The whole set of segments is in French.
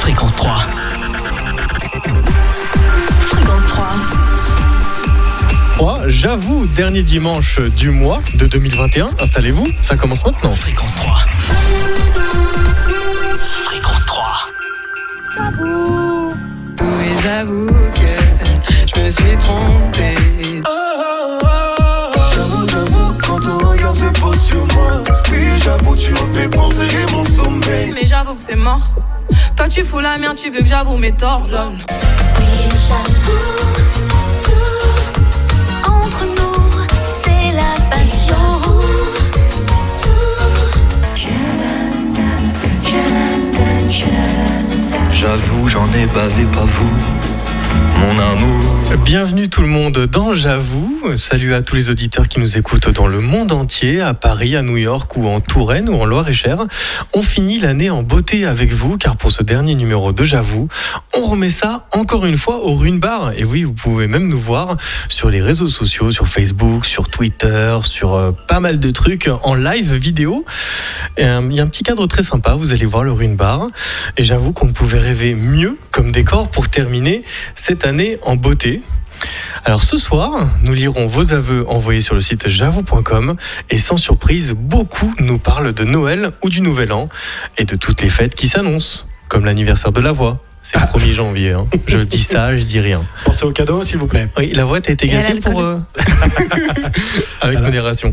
Fréquence 3. Fréquence 3. J'avoue, dernier dimanche du mois de 2021. Installez-vous, ça commence maintenant. Fréquence 3. Fréquence 3. Oui, j'avoue que je me suis trompé. J'avoue, quand ton regard se pose sur moi. Oui, j'avoue, tu as fait penser mon sommeil. Mais j'avoue que c'est mort. Quand tu fous la merde, tu veux que j'avoue mes torts, lol. Oui, j'avoue, tout entre nous, c'est la passion. J'avoue, j'en ai bavé, pas vous, mon amour. Bienvenue tout le monde dans J'avoue. Salut à tous les auditeurs qui nous écoutent dans le monde entier, à Paris, à New York ou en Touraine ou en Loir-et-Cher. On finit l'année en beauté avec vous, car pour ce dernier numéro de J'avoue, on remet ça encore une fois au Rune Bar. Et oui, vous pouvez même nous voir sur les réseaux sociaux, sur Facebook, sur Twitter, sur pas mal de trucs en live vidéo. Il y a un petit cadre très sympa, vous allez voir le Rune Bar. Et j'avoue qu'on ne pouvait rêver mieux comme décor pour terminer cette année en beauté. Alors ce soir, nous lirons vos aveux envoyés sur le site j'avoue.com et sans surprise, beaucoup nous parlent de Noël ou du Nouvel An et de toutes les fêtes qui s'annoncent, comme l'anniversaire de la voix. C'est le 1er janvier. Hein. Je dis ça, je dis rien. Pensez au cadeau, s'il vous plaît. Oui, la voix a été gâtée pour... avec modération.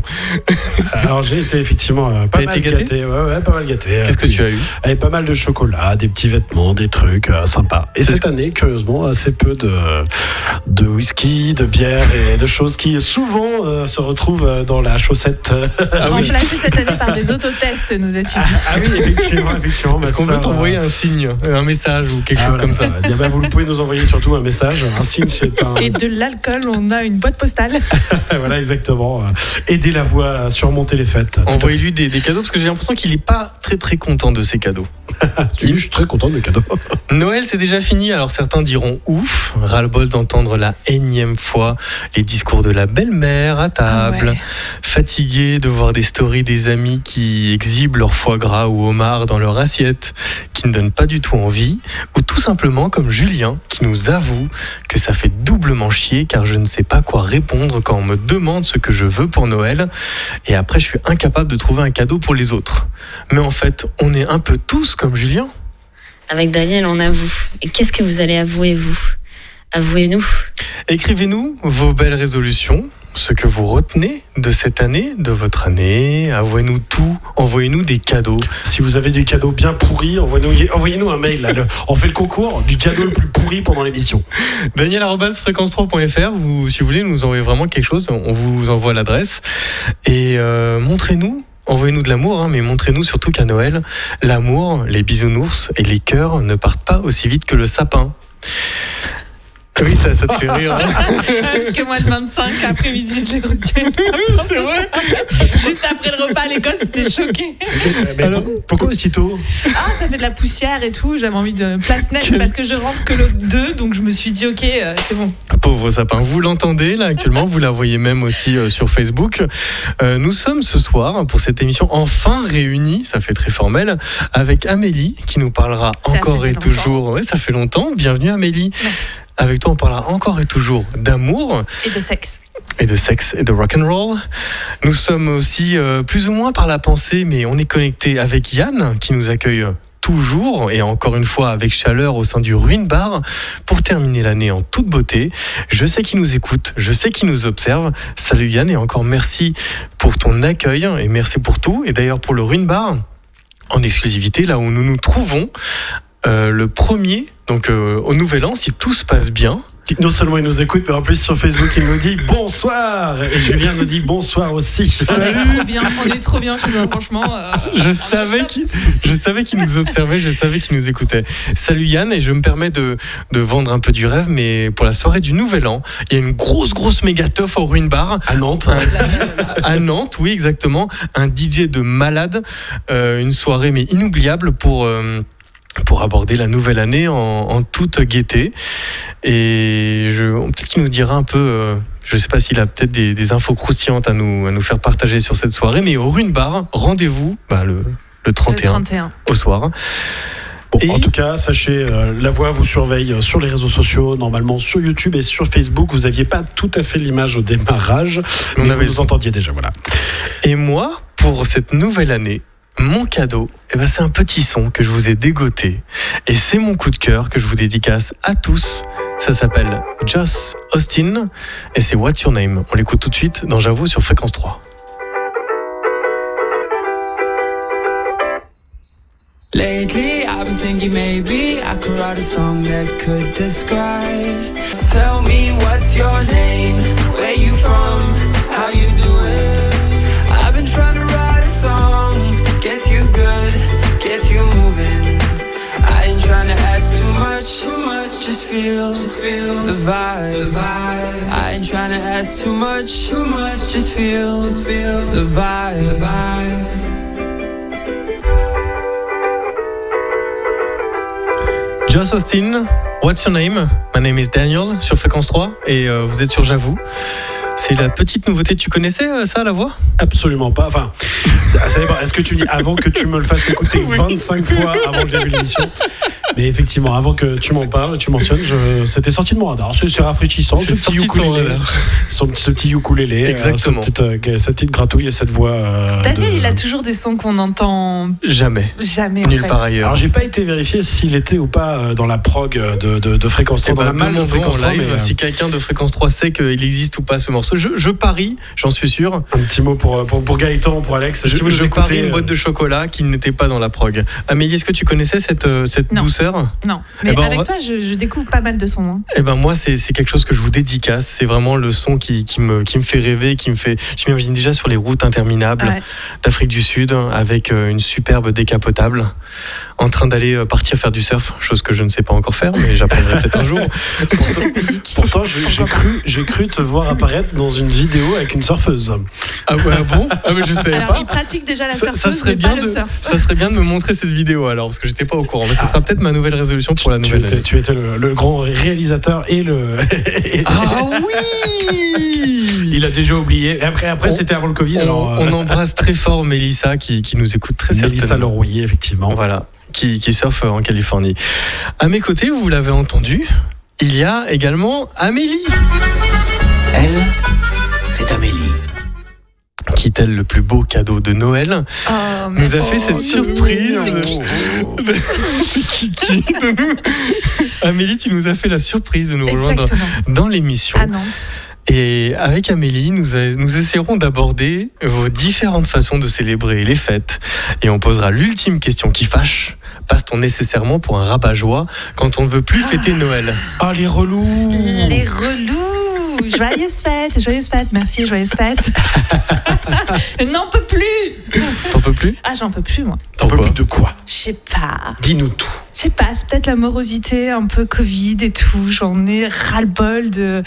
Alors, j'ai été effectivement pas mal gâté. Ouais, pas mal gâté. Qu'est-ce que tu as eu ? Avec pas mal de chocolat, des petits vêtements, des trucs sympas. Et cette année, curieusement, assez peu de whisky, de bière et de choses qui souvent se retrouvent dans la chaussette. Remplacé cette année par des autotests, nous étudions. Ah oui, effectivement. Est-ce qu'on peut t'envoyer un signe, un message ou quelque chose comme ça. Vous pouvez nous envoyer surtout un message, un signe, c'est un... Et de l'alcool, on a une boîte postale. Voilà, exactement. Aider la voix à surmonter les fêtes. Envoyez-lui des cadeaux, parce que j'ai l'impression qu'il n'est pas très très content de ses cadeaux. Je suis très content de mes cadeaux. Noël, c'est déjà fini, alors certains diront ouf, ras-le-bol d'entendre la énième fois les discours de la belle-mère à table, fatigué de voir des stories des amis qui exhibent leur foie gras ou homard dans leur assiette, qui ne donnent pas du tout envie, ou tout simplement comme Julien qui nous avoue que ça fait doublement chier car je ne sais pas quoi répondre quand on me demande ce que je veux pour Noël et après je suis incapable de trouver un cadeau pour les autres. Mais en fait, on est un peu tous comme Julien. Avec Daniel, on avoue. Et qu'est-ce que vous allez avouer, vous ? Avouez-nous. Écrivez-nous vos belles résolutions, ce que vous retenez de cette année, de votre année. Avouez-nous tout, envoyez-nous des cadeaux. Si vous avez des cadeaux bien pourris, envoyez-nous un mail. Là, on fait le concours du cadeau le plus pourri pendant l'émission. Daniel@fréquence3.fr, si vous voulez nous envoyer vraiment quelque chose, on vous envoie l'adresse. Et montrez-nous. Envoyez-nous de l'amour, mais montrez-nous surtout qu'à Noël, l'amour, les bisounours et les cœurs ne partent pas aussi vite que le sapin. Oui, ça te fait rire. Hein. Parce que moi, le 25 après-midi, je l'ai retenu. C'est vrai. Juste après le repas à l'école, c'était choqué. Alors, pourquoi aussitôt ? Ça fait de la poussière et tout. J'avais envie de place nette parce que je rentre que le 2, donc je me suis dit, ok, c'est bon. Pauvre sapin, vous l'entendez là actuellement, vous la voyez même aussi sur Facebook. Nous sommes ce soir pour cette émission enfin réunis, ça fait très formel, avec Amélie qui nous parlera encore et toujours. Ouais, ça fait longtemps. Bienvenue Amélie. Merci. Avec toi, on parlera encore et toujours d'amour. Et de sexe. Et de sexe et de rock'n'roll. Nous sommes aussi plus ou moins par la pensée, mais on est connecté avec Yann qui nous accueille toujours et encore une fois avec chaleur au sein du Rune Bar pour terminer l'année en toute beauté. Je sais qu'il nous écoute, je sais qu'il nous observe. Salut Yann et encore merci pour ton accueil et merci pour tout. Et d'ailleurs pour le Rune Bar, en exclusivité, là où nous nous trouvons, le 1er, donc au Nouvel An, si tout se passe bien. Non seulement il nous écoute, mais en plus sur Facebook il nous dit bonsoir. Et Julien nous dit bonsoir aussi. On est trop bien chez nous, franchement. Je savais qu'il nous observait, je savais qu'il nous écoutait. Salut Yann, et je me permets de vendre un peu du rêve, mais pour la soirée du Nouvel An, il y a une grosse méga teuf au Rune Bar. À Nantes. À Nantes, oui exactement. Un DJ de malade, une soirée mais inoubliable pour aborder la nouvelle année en toute gaieté. Et peut-être qu'il nous dira un peu, je ne sais pas s'il a peut-être des infos croustillantes à nous faire partager sur cette soirée, mais au Rune Bar, rendez-vous le 31 au soir. Bon, Et- en tout cas, sachez, La Voix vous surveille sur les réseaux sociaux, normalement sur YouTube et sur Facebook. Vous n'aviez pas tout à fait l'image au démarrage, On mais avait vous le nous entendiez déjà, voilà. Et moi, pour cette nouvelle année, mon cadeau, c'est un petit son que je vous ai dégoté. Et c'est mon coup de cœur que je vous dédicace à tous. Ça s'appelle Joss Austin et c'est What's Your Name. On l'écoute tout de suite dans J'avoue sur Fréquence 3. Lately, I've been thinking maybe I could write a song that could describe. Tell me what's your name, where you from, how you doing. I've been trying to write a song, gets you good, gets you moving. I ain't trying to ask too much, just feel the vibe. I ain't trying to ask too much, just feel the vibe. Joss Austin, What's Your Name? My name is Daniel sur Fréquence 3 et vous êtes sur J'avoue. C'est la petite nouveauté. Tu connaissais ça, la voix? Absolument pas. Enfin, ça dépend. Est-ce que tu dis avant que tu me le fasses écouter 25 fois avant que j'ai vu l'émission? Mais effectivement, avant que tu m'en parles, tu mentionnes, c'était sorti de mon radar. C'est rafraîchissant. C'est ce petit sorti de son ukulélé. radar. Ce petit ukulélé. Exactement. Cette petite gratouille et cette voix. Daniel, il a toujours des sons qu'on n'entend Jamais. jamais. en Nulle fait. part ailleurs. Alors, j'ai pas été vérifié s'il était ou pas dans la prog de Fréquence 3, Eh dans ben, la malle de demandons Fréquence en 3. live Mais, si quelqu'un de Fréquence 3 sait qu'il existe ou pas ce morceau. Je parie, j'en suis sûr. un petit mot pour Gaëtan, pour Alex. Si vous Je nous parie écoutez, une boîte de chocolat qui n'était pas dans la prog. Amélie, est-ce que tu connaissais cette Non. douceur? Non, mais Eh ben, avec toi, je découvre pas mal de sons. Hein. Eh ben moi, c'est quelque chose que je vous dédicace. C'est vraiment le son qui me fait rêver, je m'imagine déjà sur les routes interminables Ouais. d'Afrique du Sud avec une superbe décapotable en train d'aller partir faire du surf, chose que je ne sais pas encore faire, mais j'apprendrai peut-être un jour. Sur cette musique. Pourtant, j'ai cru te voir apparaître dans une vidéo avec une surfeuse. Ah ouais, bon? Ah mais je savais Alors, pas. il pratique déjà la Ça surfeuse, serait mais bien pas le surf. ça serait bien de me montrer cette vidéo alors, parce que j'étais pas au courant. Mais ça sera peut-être ma nouvelle résolution pour la nouvelle année. Tu étais le grand réalisateur et le. Ah oui! Il a déjà oublié. Et après c'était avant le Covid. On embrasse très fort Mélissa qui nous écoute très Mélissa certainement. Leroyer, effectivement. Voilà, qui surfe en Californie. À mes côtés, vous l'avez entendu, il y a également Amélie. Elle, c'est Amélie. Qui est-elle le plus beau cadeau de Noël? Oh, Nous a fait cette surprise. C'est qui C'est qui de nous? Amélie, tu nous as fait la surprise de nous rejoindre Exactement. dans l'émission. À Nantes. Et avec Amélie, nous essaierons d'aborder vos différentes façons de célébrer les fêtes. Et on posera l'ultime question qui fâche. Passe-t-on nécessairement pour un rabat-joie quand on ne veut plus fêter Noël? Ah, les relous. Les relous. Joyeuses fêtes, merci, joyeuses fêtes. N'en peux plus. T'en peux plus? Ah, j'en peux plus, moi. T'en peux Pourquoi? plus de quoi? Je sais pas. Dis-nous tout. Je sais pas, c'est peut-être la morosité, un peu Covid et tout. J'en ai ras-le-bol de.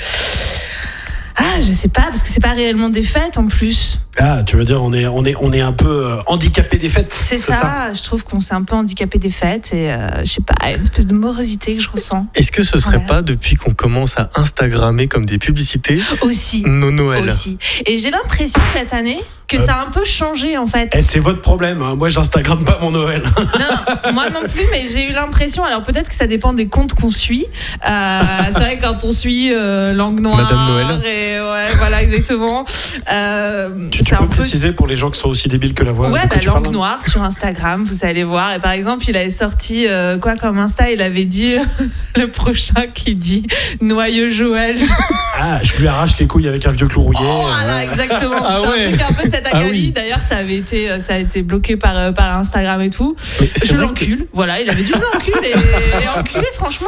Ah, je sais pas, parce que c'est pas réellement des fêtes en plus. Ah, tu veux dire, on est un peu handicapé des fêtes. C'est ça, je trouve qu'on s'est un peu handicapé des fêtes et je sais pas, une espèce de morosité que je ressens. Est-ce que ce serait Ouais. pas depuis qu'on commence à Instagrammer comme des publicités Aussi. nos Noëls? Aussi. Et j'ai l'impression cette année que ça a un peu changé en fait. Eh, c'est votre problème. Hein. Moi, j'Instagramme pas mon Noël. Non, moi non plus, mais j'ai eu l'impression. Alors peut-être que ça dépend des comptes qu'on suit. C'est vrai que quand on suit Langue Noire, Madame Noël. et ouais, voilà exactement. Tu peux préciser pour les gens qui sont aussi débiles que la voix. Ouais, de quoi tu Langue parles? Noire sur Instagram, vous allez voir. Et par exemple, il avait sorti quoi comme Insta? Il avait dit le prochain qui dit Noyeux Joël. Ah, je lui arrache les couilles avec un vieux clou rouillé. Voilà, exactement. Ah C'était ouais. un truc un peu de cet acabit. Ah oui. D'ailleurs, ça a été bloqué par Instagram et tout. Mais c'est Je vrai l'encule. Voilà, il avait dit je l'encule et enculé, franchement,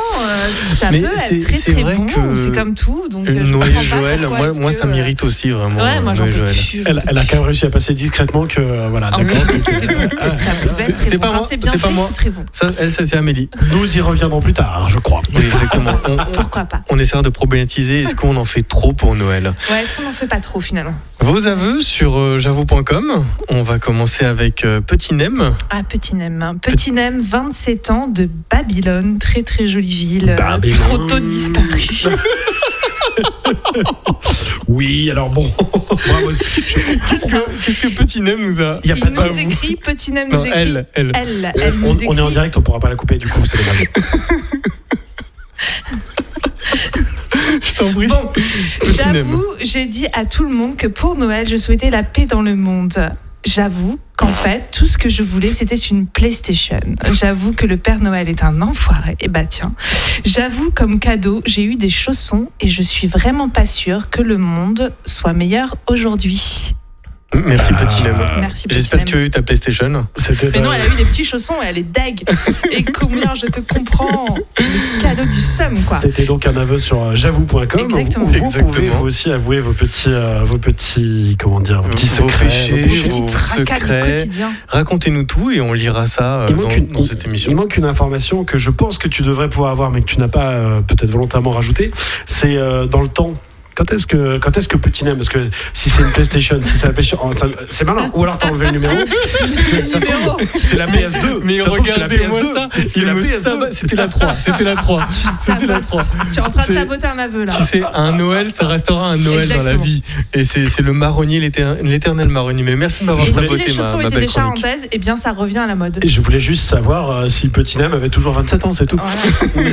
ça Mais peut c'est- être très c'est très vrai bon. que C'est comme tout. Donc, je Noël comprends pas Joël, pourquoi est-ce moi que, ça m'irrite aussi vraiment. Ouais, moi j'en Noël peux Joël. plus. Elle a quand même réussi à passer discrètement que voilà, Ah oui, d'accord. c'était bon. Ça pouvait être très c'est bon. pas Quand moi, c'est bien c'est pas fait, moi. c'est très bon. Ça, c'est Amélie. Nous y reviendrons plus tard, je crois. Oui, exactement. Pourquoi pas? On essaiera de problématiser, est-ce qu'on en fait trop pour Noël? Ouais, est-ce qu'on en fait pas trop finalement? Vos aveux sur j'avoue.com. On va commencer avec Petit Nem. Ah, Petit Nem. Petit Nem, 27 ans, de Babylone. Très très jolie ville. Babylone. Trop tôt disparue. Oui, alors bon. Bravo. Qu'est-ce que Petit Nem nous a... Il y a Il pas de nous écrit, Petit Nem nous Non, écrit. elle. Elle nous on écrit. est en direct, on pourra pas la couper du coup, c'est dommage. Je t'en prie. Bon, Petit Nem. j'avoue, j'ai dit à tout le monde que pour Noël, je souhaitais la paix dans le monde. J'avoue qu'en fait, tout ce que je voulais, c'était une PlayStation. J'avoue que le Père Noël est un enfoiré. Et bah tiens, j'avoue comme cadeau, j'ai eu des chaussons et je suis vraiment pas sûre que le monde soit meilleur aujourd'hui. Merci Petit Nem. Merci, Petit J'espère Nem. que tu as eu ta PlayStation. C'était Mais non, elle a eu des petits chaussons et elle est deg. Et combien je te comprends. Le cadeau du seum, quoi. C'était donc un aveu sur j'avoue.com Exactement. où vous Exactement. pouvez vous aussi avouer vos petits comment dire, vos petits Vos secrets, péchés, vos péchés. vos Petit tracas du secrets. quotidien. Racontez-nous tout et on lira ça dans cette émission. Il manque une information que je pense que tu devrais pouvoir avoir mais que tu n'as pas peut-être volontairement rajouté, c'est dans le temps. Quand est-ce que Petit Nem, parce que si c'est une PlayStation, si c'est la PlayStation, c'est malin. Ou alors t'as enlevé le numéro. Parce que ça se trouve, c'est la PS2. Mais Ça se trouve, c'est la regardez-moi PS2. ça, C'est il la me PS2. sabote. C'était la 3. C'était la 3. C'était la 3. Tu es en train de C'est- saboter un aveu là. Tu sais, un Noël, ça restera un Noël dans la Exactement. vie. Et c'est le marronnier, l'éternel marronnier. Mais merci de m'avoir Et si saboté les chaussons ma étaient belle des chronique. charentaises, eh bien ça revient à la mode. Et je voulais juste savoir si Petit Nem avait toujours 27 ans, c'est tout. Voilà.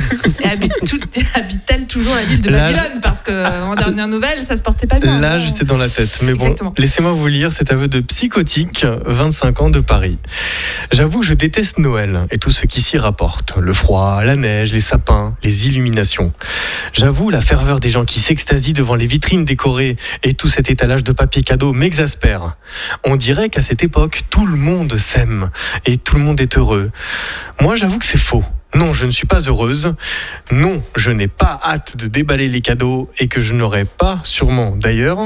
Et habite-t-elle toujours la ville de L'âge- Babylone? Parce que en dernière nouvelle, ça se portait pas bien. L'âge, c'est dans la tête. Mais bon, Exactement. laissez-moi vous lire cet aveu de psychotique, 25 ans de Paris. J'avoue que je déteste Noël et tout ce qui s'y rapporte. Le froid, la neige, les sapins, les illuminations. J'avoue, la ferveur des gens qui s'extasient devant les vitrines décorées et tout cet étalage de papier cadeau m'exaspère. On dirait qu'à cette époque, tout le monde s'aime et tout le monde est heureux. Moi, j'avoue que c'est faux. Non, je ne suis pas heureuse. Non, je n'ai pas hâte de déballer les cadeaux et que je n'aurai pas, sûrement d'ailleurs.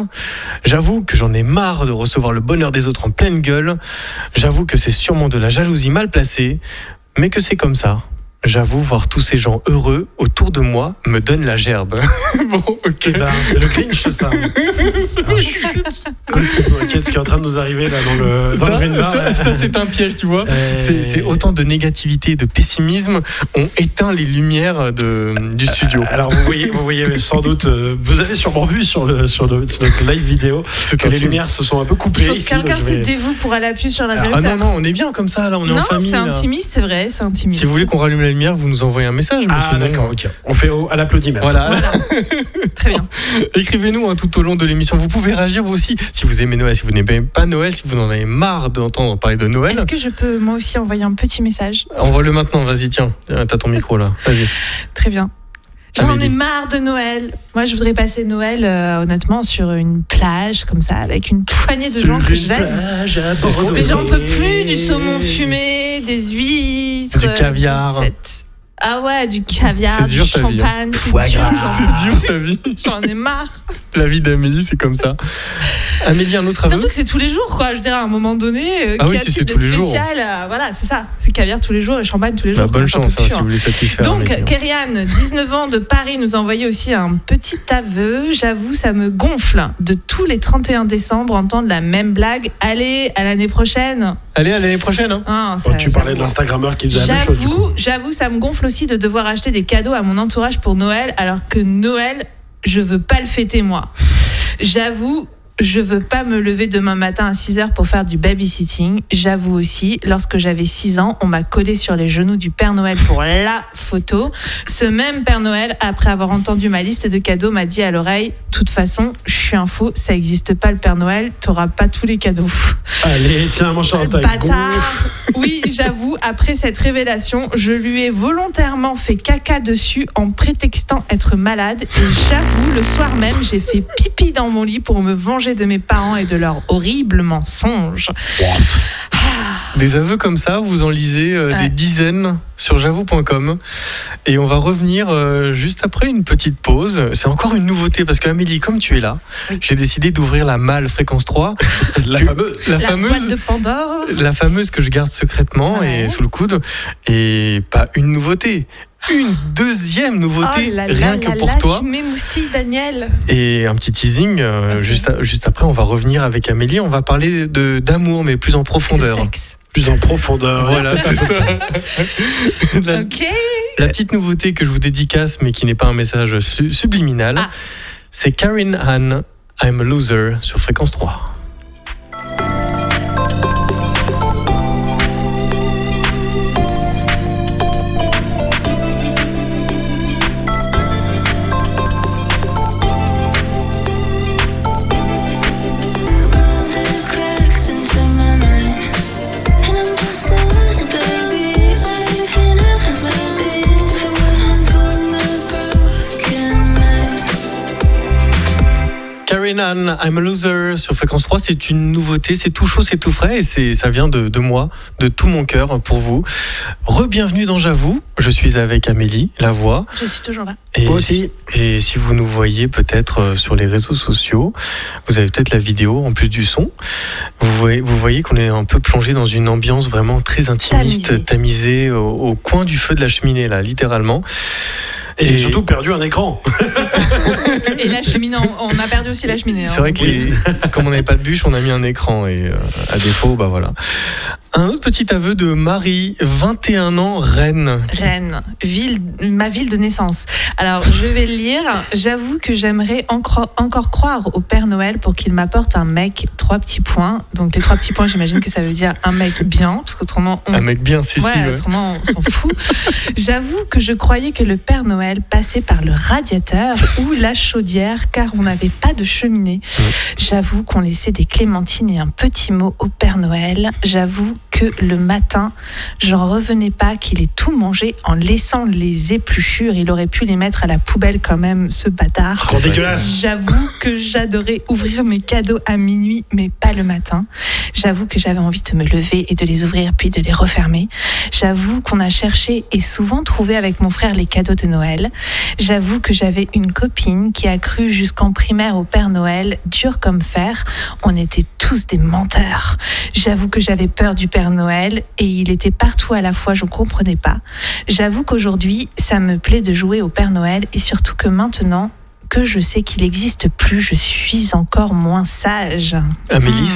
J'avoue que j'en ai marre de recevoir le bonheur des autres en pleine gueule. J'avoue que c'est sûrement de la jalousie mal placée, mais que c'est comme ça. J'avoue, voir tous ces gens heureux autour de moi me donne la gerbe. Bon, ok. Eh ben, c'est le Grinch, ça. Un petit peu inquiète ce qui est en train de nous arriver là dans le Green Bar. Ça, c'est un piège, tu vois. C'est autant de négativité, de pessimisme ont éteint les lumières du studio. Alors vous voyez sans doute, vous avez sûrement vu sur notre live vidéo que les lumières se sont un peu coupées. Il faut que ici, quelqu'un donc je se vais- dévoue pour aller appuyer sur la Ah directeur. non, on est bien comme ça, là, on est en Non, famille. c'est là. intimiste, c'est vrai, c'est intimiste. Si vous voulez qu'on rallume la lumière, vous nous envoyez un message. Mais Ah sinon, d'accord, ok. On fait à l'applaudimètre. Voilà. Très bien. Écrivez-nous tout au long de l'émission. Vous pouvez réagir vous aussi si vous aimez Noël, si vous n'aimez pas Noël, si vous en avez marre d'entendre parler de Noël. Est-ce que je peux moi aussi envoyer un petit message? Envoie-le maintenant, vas-y, tiens. T'as ton micro là. Vas-y. Très bien. J'en Amélie. ai marre de Noël. Moi, je voudrais passer Noël, honnêtement, sur une plage comme ça, avec une poignée de gens que j'aime. Mais j'en peux plus du saumon fumé, des huîtres, Du caviar. Ah ouais, du caviar, C'est du dur, ta vie, hein. champagne. C'est Foie dur, gras. C'est dur ta vie. j'en ai marre. La vie d'Amélie, c'est comme ça. Amélie, un autre aveu. Surtout que c'est tous les jours, quoi. Je veux dire, à un moment donné, Ah oui, qu'y si c'est a-t-il de tous les jours. spécial Voilà, c'est ça. C'est caviar tous les jours et champagne tous les jours. Bah, bonne quoi, j'en chance peux plus, si vous voulez satisfaire Donc, Amélie. Kériane, 19 ans de Paris, nous a envoyé aussi un petit aveu. J'avoue, ça me gonfle de tous les 31 décembre entendre la même blague. Allez, à l'année prochaine. Allez, à l'année prochaine. Hein. Ah, Oh, ça- tu parlais de l'Instagrammeur qui faisait la même chose. du coup. J'avoue, ça me gonfle aussi de devoir acheter des cadeaux à mon entourage pour Noël, alors que Noël, je veux pas le fêter moi. J'avoue, je veux pas me lever demain matin à 6h pour faire du babysitting. J'avoue aussi, lorsque j'avais 6 ans, on m'a collé sur les genoux du Père Noël pour la photo. Ce même Père Noël, après avoir entendu ma liste de cadeaux, m'a dit à l'oreille, de toute façon, je suis un faux, ça existe pas le Père Noël, t'auras pas tous les cadeaux. Allez, tiens, mon chanteur. Bâtard. Oui, j'avoue, après cette révélation, je lui ai volontairement fait caca dessus en prétextant être malade. Et j'avoue, le soir même, j'ai fait pipi dans mon lit pour me venger de mes parents et de leurs horribles mensonges. Des aveux comme ça, vous en lisez des dizaines sur j'avoue.com. Et on va revenir juste après une petite pause. C'est encore une nouveauté parce qu'Amélie, comme tu es là, Oui. j'ai décidé d'ouvrir la malle fréquence 3. La fameuse. La La fameuse. boîte de Pandore. La fameuse que je garde secrètement Ouais. et sous le coude. Et pas une nouveauté. Une deuxième nouveauté, Oh là là rien que là pour là, toi. Tu m'émoustilles, Daniel. Et un petit teasing, Ok. juste après, on va revenir avec Amélie. On va parler d'amour, mais plus en De profondeur. sexe. Plus en profondeur. Voilà, c'est ça. la, Ok. la petite nouveauté que je vous dédicace, mais qui n'est pas un message subliminal, Ah. c'est Karen Ann I'm a Loser sur Fréquence 3. Karen, I'm a Loser sur Fréquence 3, c'est une nouveauté, c'est tout chaud, c'est tout frais et ça vient de moi, de tout mon cœur pour vous. Re-bienvenue dans J'avoue, je suis avec Amélie, la voix. Je suis toujours là. Et Moi aussi. Et si vous nous voyez peut-être sur les réseaux sociaux, vous avez peut-être la vidéo en plus du son. Vous voyez qu'on est un peu plongé dans une ambiance vraiment très intimiste, tamisée au coin du feu de la cheminée, là, littéralement. Et surtout perdu un écran. C'est ça. Et la cheminée, on a perdu aussi la cheminée. C'est vrai que comme on n'avait pas de bûche, on a mis un écran et à défaut, bah voilà. Un autre petit aveu de Marie, 21 ans, Rennes. Rennes, ma ville de naissance. Alors, je vais le lire. J'avoue que j'aimerais encore croire au Père Noël pour qu'il m'apporte un mec, 3 petits points. Donc, les 3 petits points, j'imagine que ça veut dire un mec bien, parce qu'autrement... Un mec bien, si. Autrement, on s'en fout. J'avoue que je croyais que le Père Noël passait par le radiateur ou la chaudière, car on n'avait pas de cheminée. J'avoue qu'on laissait des clémentines et un petit mot au Père Noël. J'avoue que le matin, j'en revenais pas qu'il ait tout mangé en laissant les épluchures. Il aurait pu les mettre à la poubelle quand même, ce bâtard. Oh, dégueulasse. J'avoue que j'adorais ouvrir mes cadeaux à minuit, mais pas le matin. J'avoue que j'avais envie de me lever et de les ouvrir, puis de les refermer. J'avoue qu'on a cherché et souvent trouvé avec mon frère les cadeaux de Noël. J'avoue que j'avais une copine qui a cru jusqu'en primaire au Père Noël, dur comme fer. On était tous des menteurs. J'avoue que j'avais peur du Père Noël et il était partout à la fois, je ne comprenais pas. J'avoue qu'aujourd'hui, ça me plaît de jouer au Père Noël et surtout que maintenant que je sais qu'il n'existe plus, je suis encore moins sage. Amélie,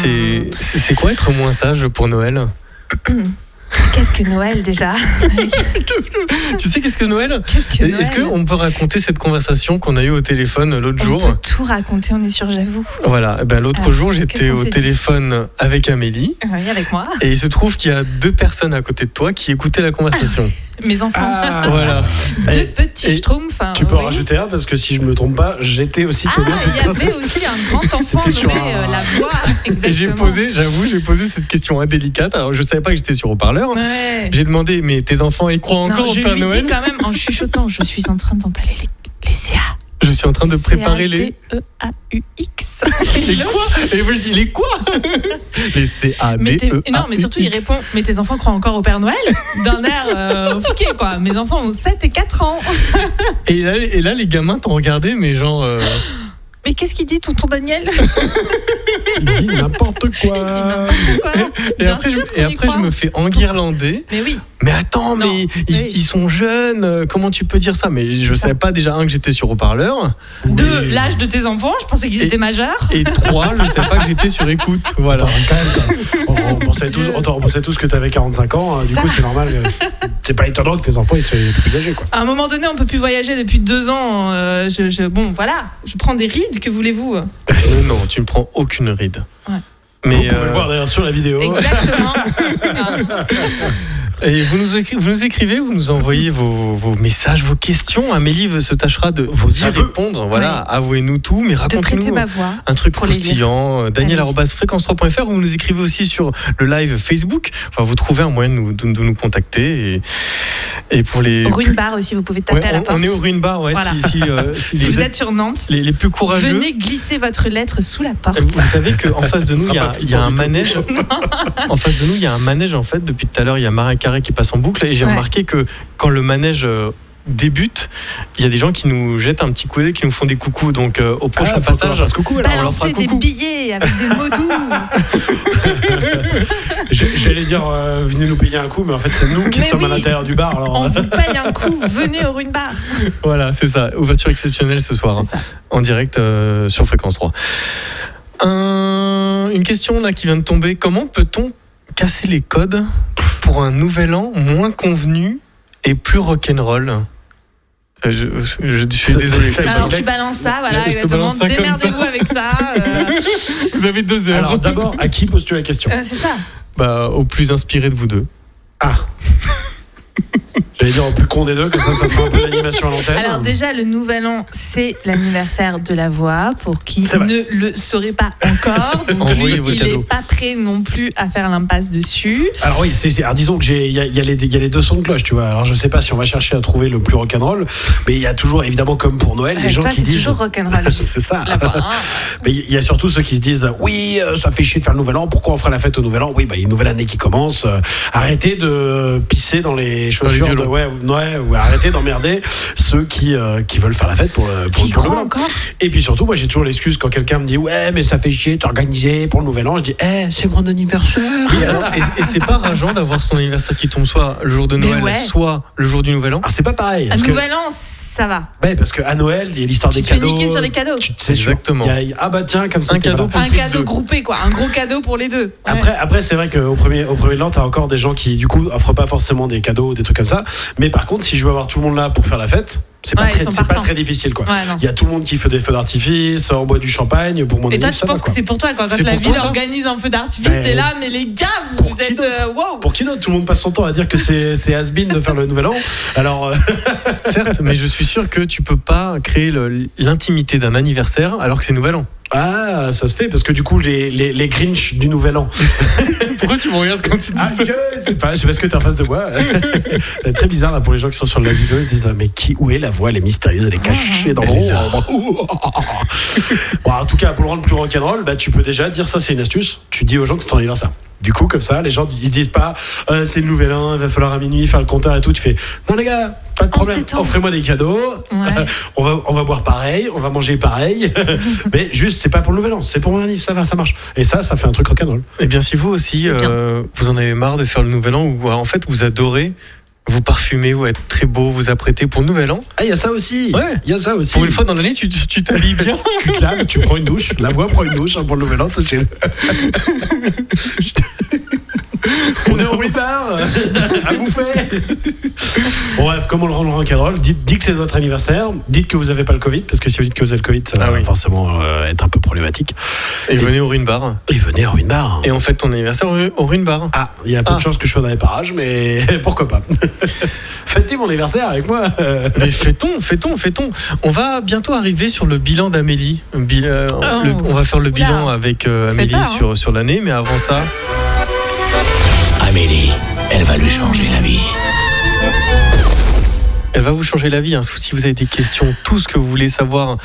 c'est quoi être moins sage pour Noël ? Qu'est-ce que Noël déjà ? Tu sais qu'est-ce que Noël ? Qu'est-ce que Noël ? Est-ce qu'on peut raconter cette conversation qu'on a eue au téléphone l'autre jour ? On peut tout raconter, on est sûr, j'avoue. Voilà, l'autre jour j'étais au téléphone avec Amélie. Oui, avec moi. Et il se trouve qu'il y a 2 personnes à côté de toi qui écoutaient la conversation. Mes enfants. Voilà. 2 petits schtroumpfs. Tu peux en rajouter un parce que si je me trompe pas, j'étais aussi il y avait aussi un grand enfant nommé La Voix. Exactement. Et j'ai posé cette question indélicate. Alors je savais pas que j'étais sur haut-parleur. Ouais. J'ai demandé, mais tes enfants ils croient encore au Père Noël ? Je lui dis quand même en chuchotant, je suis en train d'emballer les CA. Je suis en train de préparer les C-A-D-E-A-U-X. Les quoi ? Et moi je dis les quoi ? Les C-A-D-E-A-U-X. Non, mais surtout il répond, mais tes enfants croient encore au Père Noël ? D'un air offusqué quoi. Mes enfants ont 7 et 4 ans. Et là les gamins t'ont regardé, mais genre. Mais qu'est-ce qu'il dit, tonton Daniel ? Il dit n'importe quoi. Il dit n'importe quoi. Et après je me fais enguirlander. Mais oui. Mais attends, mais ils sont jeunes, comment tu peux dire ça ? Mais je savais pas déjà, 1, que j'étais sur haut-parleur. 2, l'âge de tes enfants, je pensais qu'ils étaient majeurs. Et 3, je savais pas que j'étais sur écoute. Voilà. On pensait tous que t'avais 45 ans, du coup c'est normal. C'est pas étonnant que tes enfants ils soient plus âgés quoi. À un moment donné, on peut plus voyager depuis 2 ans. Bon, voilà, je prends des rides, que voulez-vous ? Non, tu ne prends aucune ride. Ouais. Mais vous pouvez le voir d'ailleurs sur la vidéo. Exactement. Et vous nous écrivez, vous nous envoyez vos messages, vos questions. Amélie se tâchera de vous y répondre. Voilà, avouez-nous tout, mais racontez-nous un truc croustillant. Daniel@fréquence3.fr. Vous nous écrivez aussi sur le live Facebook. Enfin, vous trouvez un moyen de nous contacter. Et pour les Ruine Bar aussi, vous pouvez taper à la porte. On est au Ruine Bar, Voilà. Si vous êtes sur Nantes, les plus courageux, venez glisser votre lettre sous la porte. Vous savez qu'en face de nous, il y a un manège. En face de nous, il y a un manège en fait. Depuis tout à l'heure, il y a Marin Carré qui passe en boucle et j'ai remarqué que quand le manège débute, il y a des gens qui nous jettent un petit coup d'œil, qui nous font des coucous. Donc au prochain passage, balancer des billets avec des mots doux. J'allais dire venez nous payer un coup, mais en fait c'est nous qui sommes à l'intérieur du bar. Alors... On vous paye un coup, venez au Ruine Bar. Voilà, c'est ça. Ouverture exceptionnelle ce soir, en direct sur Fréquence 3. Une question là qui vient de tomber. Comment peut-on casser les codes pour un nouvel an moins convenu et plus rock'n'roll ? Je suis désolé. Alors tu balances ça, voilà, Je te exactement. balance ça comme Démerdez-vous ça. avec ça. Vous avez 2 heures. Alors d'abord, à qui poses-tu la question? C'est ça. Bah, au plus inspiré de vous deux. Ah. J'allais dire au plus con des deux, comme ça fera un peu d'animation à l'antenne. Alors déjà, le nouvel an, c'est l'anniversaire de la voix, pour qui C'est vrai. ne le saurait pas encore. Donc Envoyez lui, vos il cadeaux. n'est pas prêt non plus à faire l'impasse dessus. Alors oui, alors disons que il y a les deux sons de cloche, tu vois. Alors je sais pas si on va chercher à trouver le plus rock'n'roll, mais il y a toujours, évidemment, comme pour Noël, les gens Toi, qui c'est disent. toujours rock'n'roll. C'est ça. Là-bas, hein. Mais il y a surtout ceux qui se disent oui, ça fait chier de faire le nouvel an, pourquoi on ferait la fête au nouvel an? Oui, bah il y a une nouvelle année qui commence, arrêtez de pisser dans les chaussures violons. ou arrêtez d'emmerder ceux qui veulent faire la fête pour le Qui nouvel croient an. encore? Et puis surtout, moi j'ai toujours l'excuse quand quelqu'un me dit ouais, mais ça fait chier de t'organiser pour le nouvel an, je dis c'est mon anniversaire. Oui, alors, et c'est pas rageant d'avoir son anniversaire qui tombe soit le jour de Mais Noël, ouais. soit le jour du Nouvel An. Ah, c'est pas pareil. Un parce que- nouvel an, ça va. Ouais, parce qu'à Noël, il y a l'histoire Tu des te fais cadeaux. niquer sur les cadeaux. C'est sûr. Exactement. Ah bah tiens, comme ça. Un cadeau voilà. pour Un le plus de cadeau deux. groupé, quoi. Un gros cadeau pour les deux. Ouais. Après c'est vrai qu'au premier de l'an, t'as encore des gens qui, du coup, offrent pas forcément des cadeaux, des trucs comme ça. Mais par contre, si je veux avoir tout le monde là pour faire la fête, c'est pas, Ouais, ils sont c'est pas partants. très difficile, quoi. Ouais, non. Il y a tout le monde qui fait des feux d'artifice, on boit du champagne pour mon Et toi, anniversaire, tu penses quoi. que c'est pour toi, quoi. Quand C'est la pour ville toi, ça organise un feu d'artifice, Ben, t'es là, mais les gars, pour vous qui êtes. d'autre Wow. Pour qui d'autre? Tout le monde passe son temps à dire que c'est has-been de faire le nouvel an. Alors, Certes, mais je suis sûr que tu peux pas créer l'intimité d'un anniversaire alors que c'est Nouvel An. ah, ça se fait parce que du coup, les Grinch du nouvel an. Pourquoi tu me regardes quand tu dis Ah, ça que, c'est pas, je sais pas ce que t'es en face de moi. C'est très bizarre là pour les gens qui sont sur la vidéo, ils se disent mais où est la voix? Elle est mystérieuse, elle est cachée dans le haut. Bon, en tout cas, pour le rendre plus rock'n'roll, bah, tu peux déjà dire ça, c'est une astuce. Tu dis aux gens que c'est ton anniversaire. Du coup, comme ça, les gens ils se disent pas c'est le nouvel an, il va falloir à minuit faire le compteur et tout. Tu fais non les gars, pas de problème, se détend. offrez-moi des cadeaux. Ouais. On va boire pareil, on va manger pareil. Mais juste, c'est pas pour le nouvel an, c'est pour mon anniversaire, ça va, ça marche. Et ça fait un truc rock'n'roll. Eh bien, si vous aussi, vous en avez marre de faire le Nouvel An ou en fait vous adorez vous parfumer, vous être très beau, vous apprêter pour le Nouvel An. Ah, il y a ça aussi. Ouais. Il y a ça aussi. Pour une fois dans l'année, tu t'habilles bien. Tu te laves, tu prends une douche. La voix prend une douche pour le nouvel an, sachez-le. On est en rebar, à bouffer. Bon, bref, comment le rendre rock'n'roll? Dites que c'est votre anniversaire. Dites que vous n'avez pas le Covid, parce que si vous dites que vous avez le Covid, ça va forcément être un peu problématique. Et venez au Ruin Bar. Et venez au Ruin Bar. Et on fête ton anniversaire au Ruin Bar. Ah, il y a peu de chances que je sois dans les parages, mais pourquoi pas. Fêtez mon anniversaire avec moi. Mais fêtons. On va bientôt arriver sur le bilan d'Amélie. On va faire le bilan avec Amélie peur, sur l'année, mais avant ça. Amélie, elle va lui changer la vie. Elle va vous changer la vie. Si vous avez des questions, tout ce que vous voulez savoir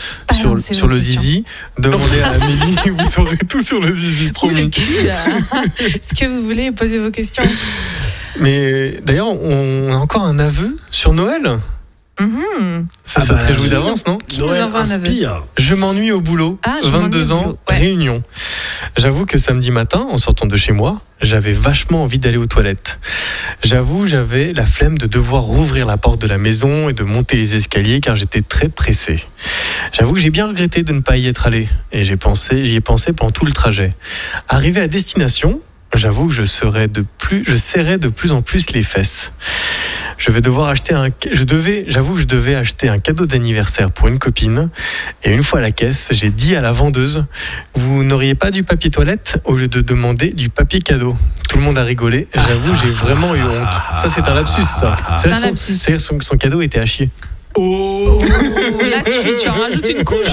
sur le zizi, demandez à Amélie. Vous saurez tout sur le zizi, Le promis. cul, là. Ce que vous voulez, posez vos questions. Mais d'ailleurs, on a encore un aveu sur Noël. Ça te réjouit d'avance, non? Qui nous envoie un aveu? Inspire. Je m'ennuie au boulot, Ah, je m'ennuie 22 au ans, boulot, ouais. réunion. J'avoue que samedi matin, en sortant de chez moi, j'avais vachement envie d'aller aux toilettes. J'avoue, j'avais la flemme de devoir rouvrir la porte de la maison et de monter les escaliers car j'étais très pressé. J'avoue que j'ai bien regretté de ne pas y être allé et j'y ai pensé pendant tout le trajet. Arrivé à destination, j'avoue que je serrais de plus en plus les fesses. Je devais acheter un cadeau d'anniversaire pour une copine. Et une fois à la caisse, j'ai dit à la vendeuse, vous n'auriez pas du papier toilette au lieu de demander du papier cadeau. Tout le monde a rigolé. J'avoue, j'ai vraiment eu honte. Ça, c'est un lapsus, ça. C'est un lapsus. C'est-à-dire son cadeau était à chier. Oh, Là, tu en rajoutes une couche.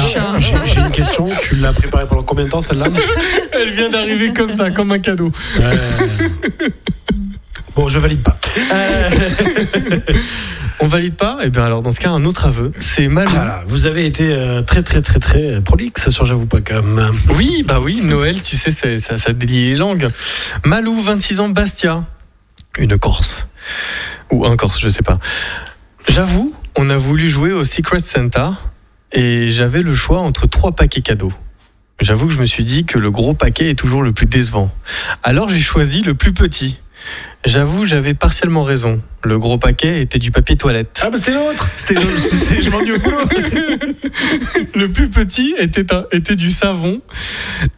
J'ai une question. Tu l'as préparée pendant combien de temps, celle-là? Elle vient d'arriver comme ça, comme un cadeau. Bon, je valide pas. On valide pas? Eh bien alors dans ce cas, un autre aveu, c'est Malou. Voilà, vous avez été très prolixe sur j'avoue.com. Oui, Noël, tu sais, ça délie les langues. Malou, 26 ans, Bastia. Une Corse. Ou un Corse, je sais pas. J'avoue, on a voulu jouer au Secret Santa et j'avais le choix entre 3 paquets cadeaux. J'avoue que je me suis dit que le gros paquet est toujours le plus décevant. Alors j'ai choisi le plus petit. J'avoue, j'avais partiellement raison. Le gros paquet était du papier toilette. Ah bah c'était l'autre. Je m'ennuie au boulot. Le plus petit était du savon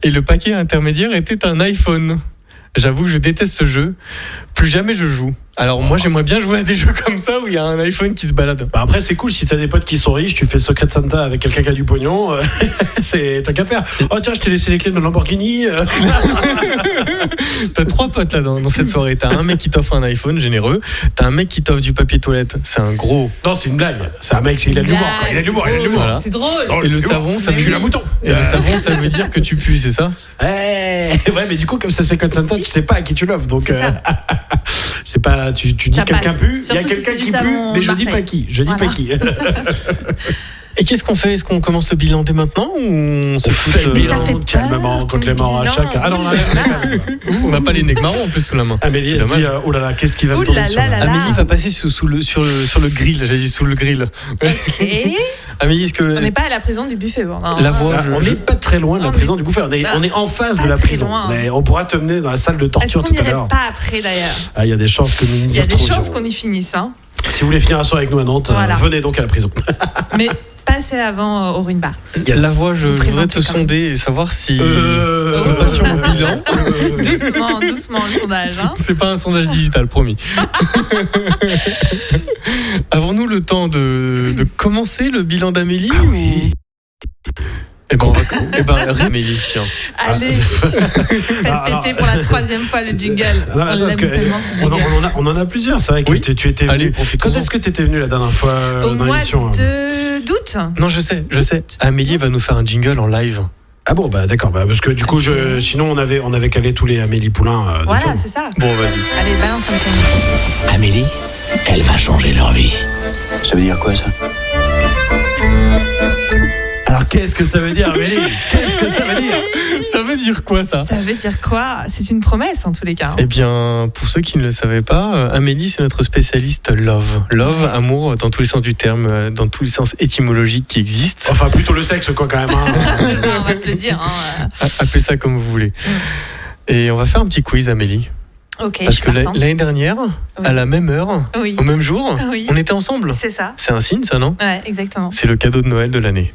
et le paquet intermédiaire était un iPhone. J'avoue que je déteste ce jeu. Plus jamais je joue. Alors moi j'aimerais bien jouer à des jeux comme ça où il y a un iPhone qui se balade. Bah après c'est cool si t'as des potes qui sont riches, tu fais Secret Santa avec quelqu'un qui a du pognon, t'as qu'à faire. Oh tiens, je t'ai laissé les clés de ma Lamborghini. T'as 3 potes là dans cette soirée. T'as un mec qui t'offre un iPhone généreux, t'as un mec qui t'offre du papier toilette, c'est un gros. Non, c'est une blague. C'est un mec, il a de l'humour. Quoi. Il a de l'humour, il a de l'humour. Voilà. C'est drôle. Non, Et le savon, ça veut tue la mouton. Et le savon, ça veut dire que tu pues, c'est ça? Ouais, mais du coup, comme c'est Secret Santa, tu sais pas à qui tu l'offres. Donc, C'est ça. c'est pas. Tu dis Ça quelqu'un passe. pue, il y a Surtout si quelqu'un c'est du qui pue, savon mais je dis Marseille. pas qui. Je dis Voilà. pas qui. Et qu'est-ce qu'on fait? Est-ce qu'on commence le bilan dès maintenant ou on se fout Fait le Mais ça bilan fait calmement, peur, Clément, à ton chaque. bilan. Ah non, On n'a pas les nez marrons en plus sous la main. Amélie, C'est elle se dommage. dit oh là là, qu'est-ce qui va me Ouh tomber là sur là là. Amélie va passer sur le grill. J'ai dit sous le grill. Ok. Amélie, est-ce On n'est que pas à la prison du buffet. Bon, non. la voix, On n'est pas très loin de la Non, prison du Bouffet. On est en face de la très prison. loin. Mais on pourra te mener dans la salle de Est-ce torture qu'on tout à n'irait l'heure. pas après d'ailleurs? Ah, il y a des chances que nous Il nous y a des retrouvions. chances qu'on y finisse. Hein. Si vous voulez finir un soir avec nous à Nantes, Voilà. venez donc à la prison. Mais passez avant au ruine bar. Yes. la voix, je voudrais présenter te quand même. sonder et savoir si Oh. on passe sur le bilan. Doucement, doucement le sondage. Hein. C'est pas un sondage digital, promis. Avons-nous le temps de commencer le bilan d'Amélie ou... Eh ben, Amélie, tiens. Allez, faites Alors, péter pour la 3e fois le jingle. Non, On attends, parce l'aime que, tellement ce on, jingle. on en a plusieurs, c'est vrai que Oui. tu étais Allez, venu. profitons-en. Quand est-ce que tu étais venu la dernière fois Au dans mois l'émission d'août. Non, je sais. Amélie va nous faire un jingle en live. Ah bon, bah d'accord, parce que du coup, sinon on avait calé tous les Amélie Poulain. de Voilà, film. c'est ça. Bon, vas-y. Allez, balance un petit. Amélie, elle va changer leur vie. Ça veut dire quoi ça? Alors qu'est-ce que ça veut dire, Amélie? Qu'est-ce que ça veut dire? Ça veut dire quoi, ça? Ça veut dire quoi? C'est une promesse en tous les cas. Eh bien, pour ceux qui ne le savaient pas, Amélie, c'est notre spécialiste love. Love, amour, dans tous les sens du terme, dans tous les sens étymologiques qui existent. Enfin, plutôt le sexe, quoi, quand même. Hein. C'est ça, on va se le dire. Hein. Appelez ça comme vous voulez. Et on va faire un petit quiz, Amélie. Ok, Parce je que suis partante. l'année dernière, à la même heure, Oui. au même jour, Oui. on était ensemble. C'est ça. C'est un signe, ça, non? Ouais, exactement. C'est le cadeau de Noël de l'année.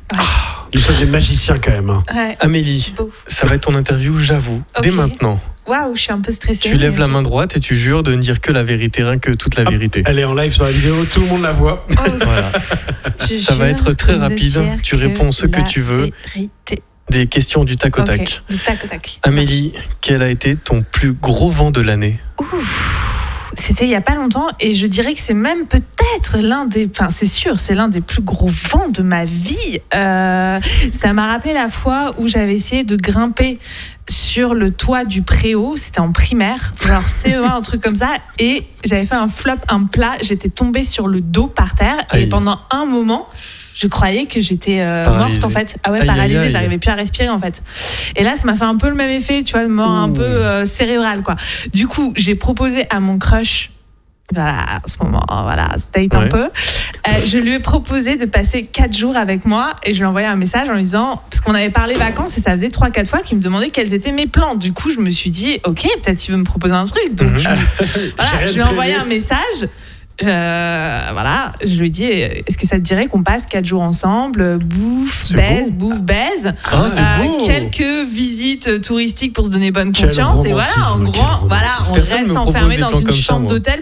Nous sommes des magiciens, quand même. Hein. Ouais. Amélie, C'est beau. ça va être ton interview, j'avoue, dès Ok. maintenant. Waouh, je suis un peu stressée. Tu lèves mais la ok. main droite et tu jures de ne dire que la vérité, rien que toute la vérité. Elle est en live sur la vidéo, tout le monde la voit. Oh, Voilà. je Ça va jure être très de rapide. dire Tu réponds ce que la tu veux. Vérité. Des questions du tac au tac. Ok, du tac au tac. Amélie, quel a été ton plus gros vent de l'année? C'était il y a pas longtemps et je dirais que c'est même peut-être l'un des, enfin c'est sûr, c'est l'un des plus gros vents de ma vie. Ça m'a rappelé la fois où j'avais essayé de grimper sur le toit du préau, c'était en primaire, genre CE1, un truc comme ça, et j'avais fait un flop, un plat, j'étais tombée sur le dos par terre Aïe. et pendant un moment, je croyais que j'étais Paralysée. morte en fait. Ah ouais, Aïe, paralysée, aïe, aïe. j'arrivais plus à respirer en fait. Et là, ça m'a fait un peu le même effet, tu vois, de mort un peu cérébrale quoi. Du coup, j'ai proposé à mon crush, voilà, en ce moment, voilà, state un Ouais. peu. Je lui ai proposé de passer 4 jours avec moi et je lui ai envoyé un message en lui disant, parce qu'on avait parlé vacances et ça faisait 3-4 fois qu'il me demandait quels étaient mes plans. Du coup, je me suis dit, ok, peut-être il veut me proposer un truc. Donc, Mhm. voilà, je lui ai envoyé un message. Voilà, je lui ai dit, est-ce que ça te dirait qu'on passe 4 jours ensemble, bouffe, C'est baise, beau. bouffe, baise, Ah, c'est beau. quelques visites touristiques pour se donner bonne Quel conscience et voilà, en romantisme, gros, quel voilà, on Personne reste me propose enfermé des dans plans une comme ça, chambre moi. d'hôtel,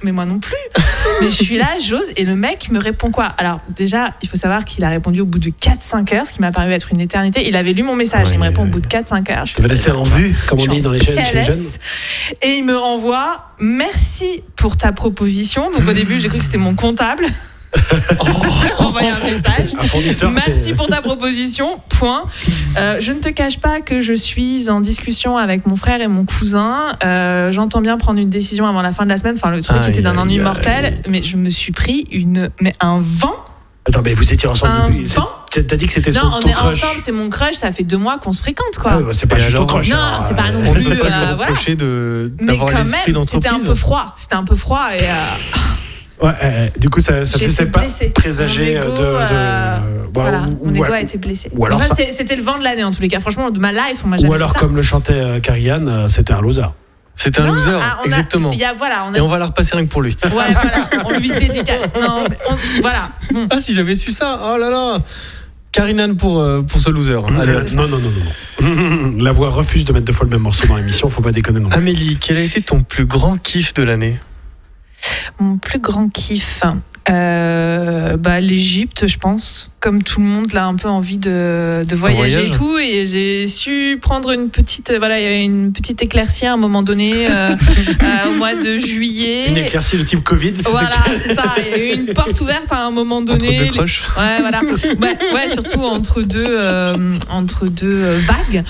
mais moi non plus. Mais je suis là, j'ose, et le mec me répond quoi? Alors déjà, il faut savoir qu'il a répondu au bout de 4-5 heures, ce qui m'a paru être une éternité. Il avait lu mon message, Ouais, il me répond au ouais. bout de 4-5 heures. Je Tu vas laisser en vue, comme on je dit suis dans les en chaînes chez les jeunes. PLS. Et il me renvoie merci pour ta proposition. Donc au début, j'ai cru que c'était mon comptable. J'ai envoyé un message. Un fournisseur qui Merci est- pour ta proposition. Point. Je ne te cache pas que je suis en discussion avec mon frère et mon cousin. J'entends bien prendre une décision avant la fin de la semaine. Enfin, le truc Aïe, était d'un aïe, ennui aïe. mortel, mais je me suis pris un vent. Attends, mais vous étiez ensemble Un depuis. vent. T'as dit que c'était Non, ton on est crush. ensemble, c'est mon crush. Ça fait 2 mois qu'on se fréquente, quoi. Ah ouais, bah, c'est pas Et juste ton alors crush. Non, alors, c'est pas non On ne plus, peut pas lui voilà. reprocher Mais d'avoir quand l'esprit même, c'était d'entreprise. un peu froid. C'était un peu froid et Ouais, du coup, ça j'ai faisait été pas blessée. présager Mon ego, voilà, mon ego a été blessé. ou alors Enfin, ça- c'était le vent de l'année en tous les cas. Franchement, de ma life, on m'a jamais Ou alors, fait ça. comme le chantait Karian, c'était un loser. C'était un Non, loser, on a- exactement. il y a- voilà, on a- Et on va la repasser rien que pour lui. Ouais, voilà, on lui dédicace. Non, mais voilà. Bon. Ah, si j'avais su ça, oh là là. Karinan pour ce loser. Allez, c'est ça. Non. La voix refuse de mettre 2 fois le même morceau dans l'émission, faut pas déconner non plus. Amélie, quel a été ton plus grand kiff de l'année? Mon plus grand kiff, l'Égypte, je pense. Comme tout le monde, là, un peu envie de voyager voyage. et tout. Et j'ai su prendre une petite, il y avait une petite éclaircie à un moment donné, au mois de juillet. Une éclaircie de type Covid, c'est Voilà, ça que- c'est ça. Il y a eu une porte ouverte à un moment donné. Entre deux crushs. Ouais, voilà. Ouais, surtout entre deux vagues.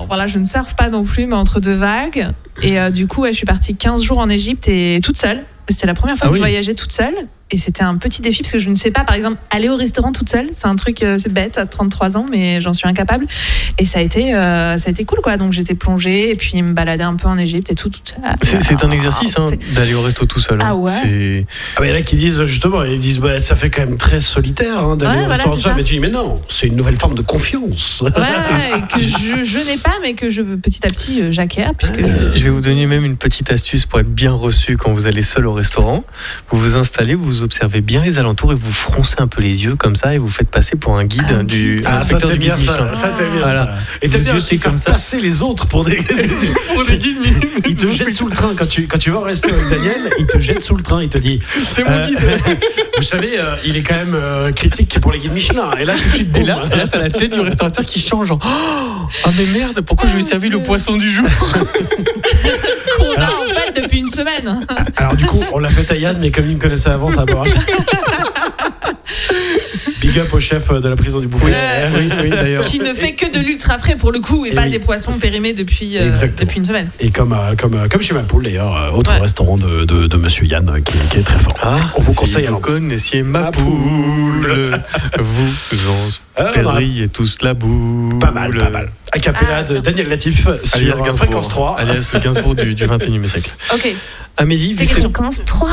Voilà, je ne surfe pas non plus, mais entre deux vagues. Et du coup, je suis partie 15 jours en Égypte et toute seule. C'était la première fois Ah que oui. je voyageais toute seule. Et c'était un petit défi parce que je ne sais pas, par exemple, aller au restaurant toute seule. C'est un truc, c'est bête, à 33 ans, mais j'en suis incapable. Et ça a été cool, quoi. Donc j'étais plongée et puis me balader un peu en Égypte et tout ça. C'est un exercice C'était- d'aller au resto tout seul. Ah ouais. C'est... Ah, mais là, qui disent justement, ils disent, ça fait quand même très solitaire d'aller Ouais, au voilà, restaurant c'est seul. ça. Mais tu dis, mais non, c'est une nouvelle forme de confiance. Ouais, que je n'ai pas, mais que petit à petit j'acquiers, puisque Je vais vous donner même une petite astuce pour être bien reçu quand vous allez seul au restaurant. Vous vous installez, vous observez bien les alentours et vous froncez un peu les yeux comme ça et vous faites passer pour un guide Un du guide. un Ah, ça inspecteur t'aime du bien guide ça. Michelin. Ça t'aime bien Voilà. ça. Et Vous t'aimes bien jetez aussi comme faire ça. passer les autres pour des. Pour les guides, Il te jette sous le train quand tu vas au resto avec Daniel. Il te jette sous le train. Il te dit. c'est mon guide. Vous savez, il est quand même critique pour les guides Michelin. Et là, tout de suite, Et boum. là, t'as la tête du restaurateur qui change. Genre, oh mais merde, pourquoi je lui ai servi le poisson du jour? qu'on a en fait depuis une semaine. Alors du coup, on l'a fait à Yann, mais comme il me connaissait avant, ça a pas marché. Big up au chef de la prison du Bouffon. Oui, d'ailleurs. Qui ne fait que de l'ultra frais pour le coup et Et pas oui. des poissons périmés depuis une semaine. Et comme chez Mapoul d'ailleurs, autre Ouais. restaurant de Monsieur Yann qui est très fort. On vous conseille à vous l'antenne. connaissiez ma Ma poule, vous en perdriez tous la boule. Pas mal. A cappella de Daniel Latif Alias sur Gainsbourg. Fréquence 3. Alias le Gainsbourg du 21e siècle. Ok. Amélie, C'est question commence 3.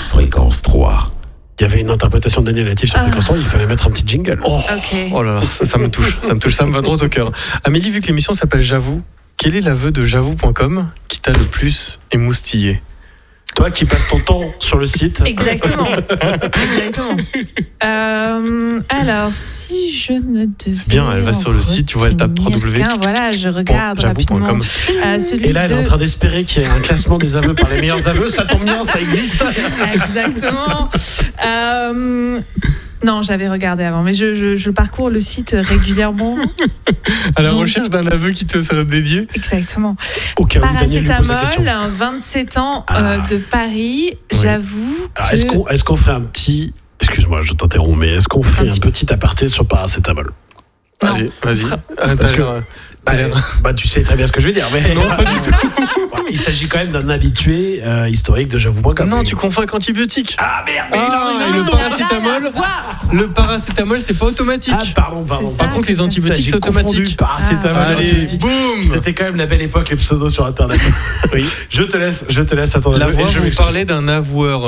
Fréquence 3. Il y avait une interprétation de Daniel Latif sur Fréquence 3, il fallait mettre un petit jingle. Ok. là là, ça me touche, ça me va droit au cœur. Amélie, vu que l'émission s'appelle J'avoue, quel est l'aveu de j'avoue.com qui t'a le plus émoustillé? Toi qui passes ton temps sur le site. Exactement. Alors, si je ne devais. C'est bien, elle va sur le site, tu vois, elle tape retenir Voilà, je regarde rapidement. j'avoue.com. Celui Et là, elle est en de- train d'espérer qu'il y ait un classement des aveux par les meilleurs aveux. Ça tombe bien, ça existe. Exactement. Non, j'avais regardé avant, mais je parcours le site régulièrement. À la Donc- recherche d'un aveu qui te serait dédié. Exactement. Au cas où Daniel lui pose la question. Paracétamol, 27 ans de Paris. Oui. J'avoue Alors, que... est-ce qu'on fait un petit. Excuse-moi, je t'interromps, mais est-ce qu'on fait un petit aparté sur paracétamol? Non. Allez, vas-y. Parce que- tu sais très bien ce que je vais dire, mais. Non, pas du tout. Il s'agit quand même d'un habitué historique de j'avoue.com. Non, tu confonds avec antibiotiques. Ah merde, mais Le paracétamol, le paracétamol, c'est pas automatique. Ah, pardon. C'est ça. Par contre, les antibiotiques, c'est automatique. Paracétamol, Allez, antibiotiques. boum. C'était quand même la belle époque, les pseudos sur Internet. Oui. Je te laisse à ton La aveu, voix et je vous m'excuse. parlait d'un avoueur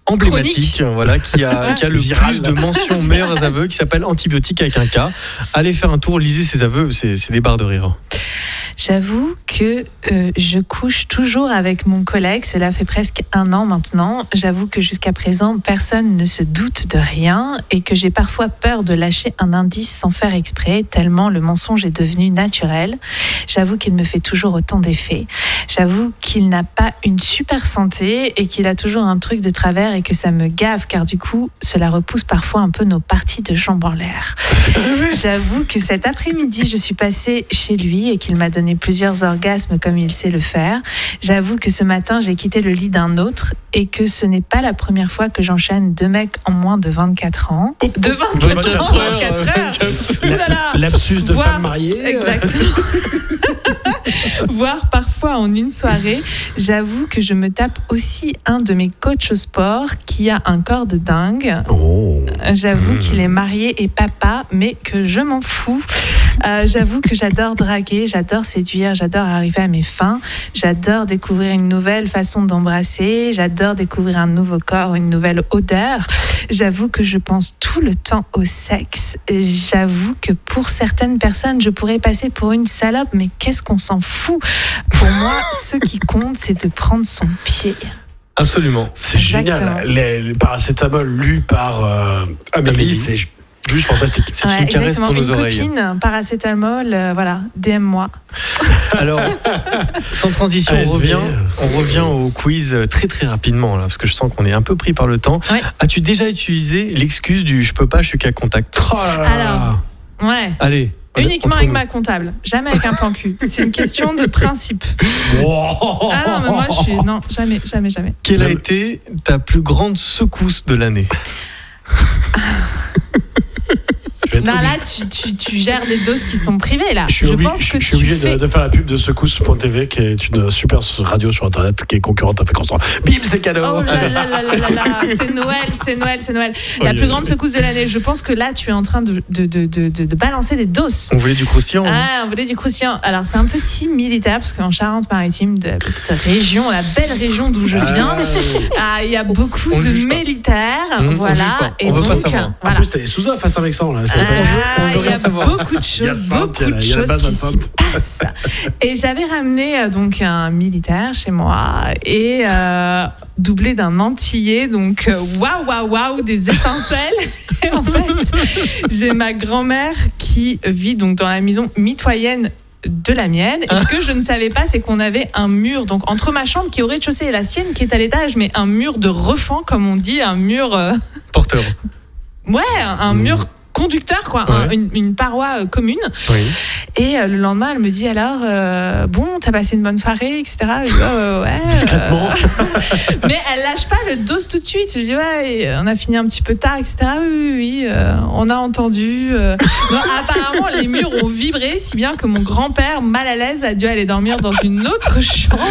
emblématique, voilà, qui a le Viral. plus de mentions meilleurs aveux, qui s'appelle Antibiotique avec un K. Allez faire un tour, lisez ses aveux, c'est des barres de rire. J'avoue que je couche toujours avec mon collègue. Cela fait presque 1 an maintenant. J'avoue que jusqu'à présent, personne ne se doute de rien et que j'ai parfois peur de lâcher un indice sans faire exprès, tellement le mensonge est devenu naturel. J'avoue qu'il me fait toujours autant d'effet. J'avoue qu'il n'a pas une super santé et qu'il a toujours un truc de travers et que ça me gave car du coup, cela repousse parfois un peu nos parties de jambes en l'air. J'avoue que cet après-midi, je suis passée chez lui et qu'il m'a donné plusieurs orgasmes comme il sait le faire. J'avoue que ce matin, j'ai quitté le lit d'un autre et que ce n'est pas la première fois que j'enchaîne 2 mecs en moins de 24 ans. De 24 ans, 24 heures. Ouh là là. Lapsus de Voire- femme mariée. Exactement. Voire parfois en une soirée, j'avoue que je me tape aussi un de mes coachs au sport qui a un corps de dingue. Oh. J'avoue qu'il est marié et papa, mais que je m'en fous. J'avoue que j'adore draguer, j'adore séduire, j'adore arriver à mes fins, j'adore découvrir une nouvelle façon d'embrasser, j'adore découvrir un nouveau corps, une nouvelle odeur. J'avoue que je pense tout le temps au sexe. J'avoue que pour certaines personnes, je pourrais passer pour une salope, mais qu'est-ce qu'on s'en fout? Pour moi, ce qui compte, c'est de prendre son pied. Absolument. C'est Exactement. génial. Le paracétamol lu par Amélie, Amélie. c'est Juste fantastique. C'est une caresse exactement. pour nos Une oreilles. copine, paracétamol, voilà, DM-moi. Alors, sans transition, Allez, on revient au quiz très très rapidement, là, parce que je sens qu'on est un peu pris par le temps. Ouais. As-tu déjà utilisé l'excuse du je peux pas, je suis qu'à contact? Oh là là. Alors, ouais. Allez. Uniquement entre avec nous. ma comptable, jamais avec un plan cul. C'est une question de principe. Wow. Ah non, mais moi je suis. Non, jamais. Quelle a été ta plus grande secousse de l'année? Je vais être Non, obligé- là, tu gères des doses qui sont privées, là. Je suis pense que je suis tu obligé fais. de faire la pub de Secousse.tv, qui est une super radio sur Internet, qui est concurrente à Fréquence 3. Bim, c'est cadeau. Oh là là là là là là, c'est Noël. La plus grande secousse de l'année. Je pense que là, tu es en train de balancer des doses. On voulait du croustillant. hein. Ah, on voulait du croustillant. Alors, c'est un petit militaire, parce qu'en Charente-Maritime, de la petite région, la belle région d'où je viens, il y a beaucoup On de juge pas. militaires. On juge Voilà. pas. Et On veut pas donc, savoir. En voilà. plus, t'es les sous-offres à Saint-Vexin, là. Ah, on veut il y rien a savoir. beaucoup de Il y a choses, Sainte, beaucoup de il y a la choses base qui à s'y Sainte. passent. Et j'avais ramené donc un militaire chez moi et doublé d'un Antillais, donc waouh, des étincelles. Et en fait, j'ai ma grand-mère qui vit donc dans la maison mitoyenne de la mienne. Et ce que je ne savais pas, c'est qu'on avait un mur donc entre ma chambre qui est au rez-de-chaussée et la sienne qui est à l'étage, mais un mur de refend, comme on dit, un mur Porteur. ouais, un mur conducteur, quoi, Ouais. une paroi commune. Oui. Et le lendemain, elle me dit alors, bon, t'as passé une bonne soirée, etc. Je dis, ouais. Discrètement. Mais elle lâche pas le dos tout de suite. Je dis, ouais, et on a fini un petit peu tard, etc. Oui, on a entendu. Non, apparemment, les murs ont vibré, si bien que mon grand-père, mal à l'aise, a dû aller dormir dans une autre chambre.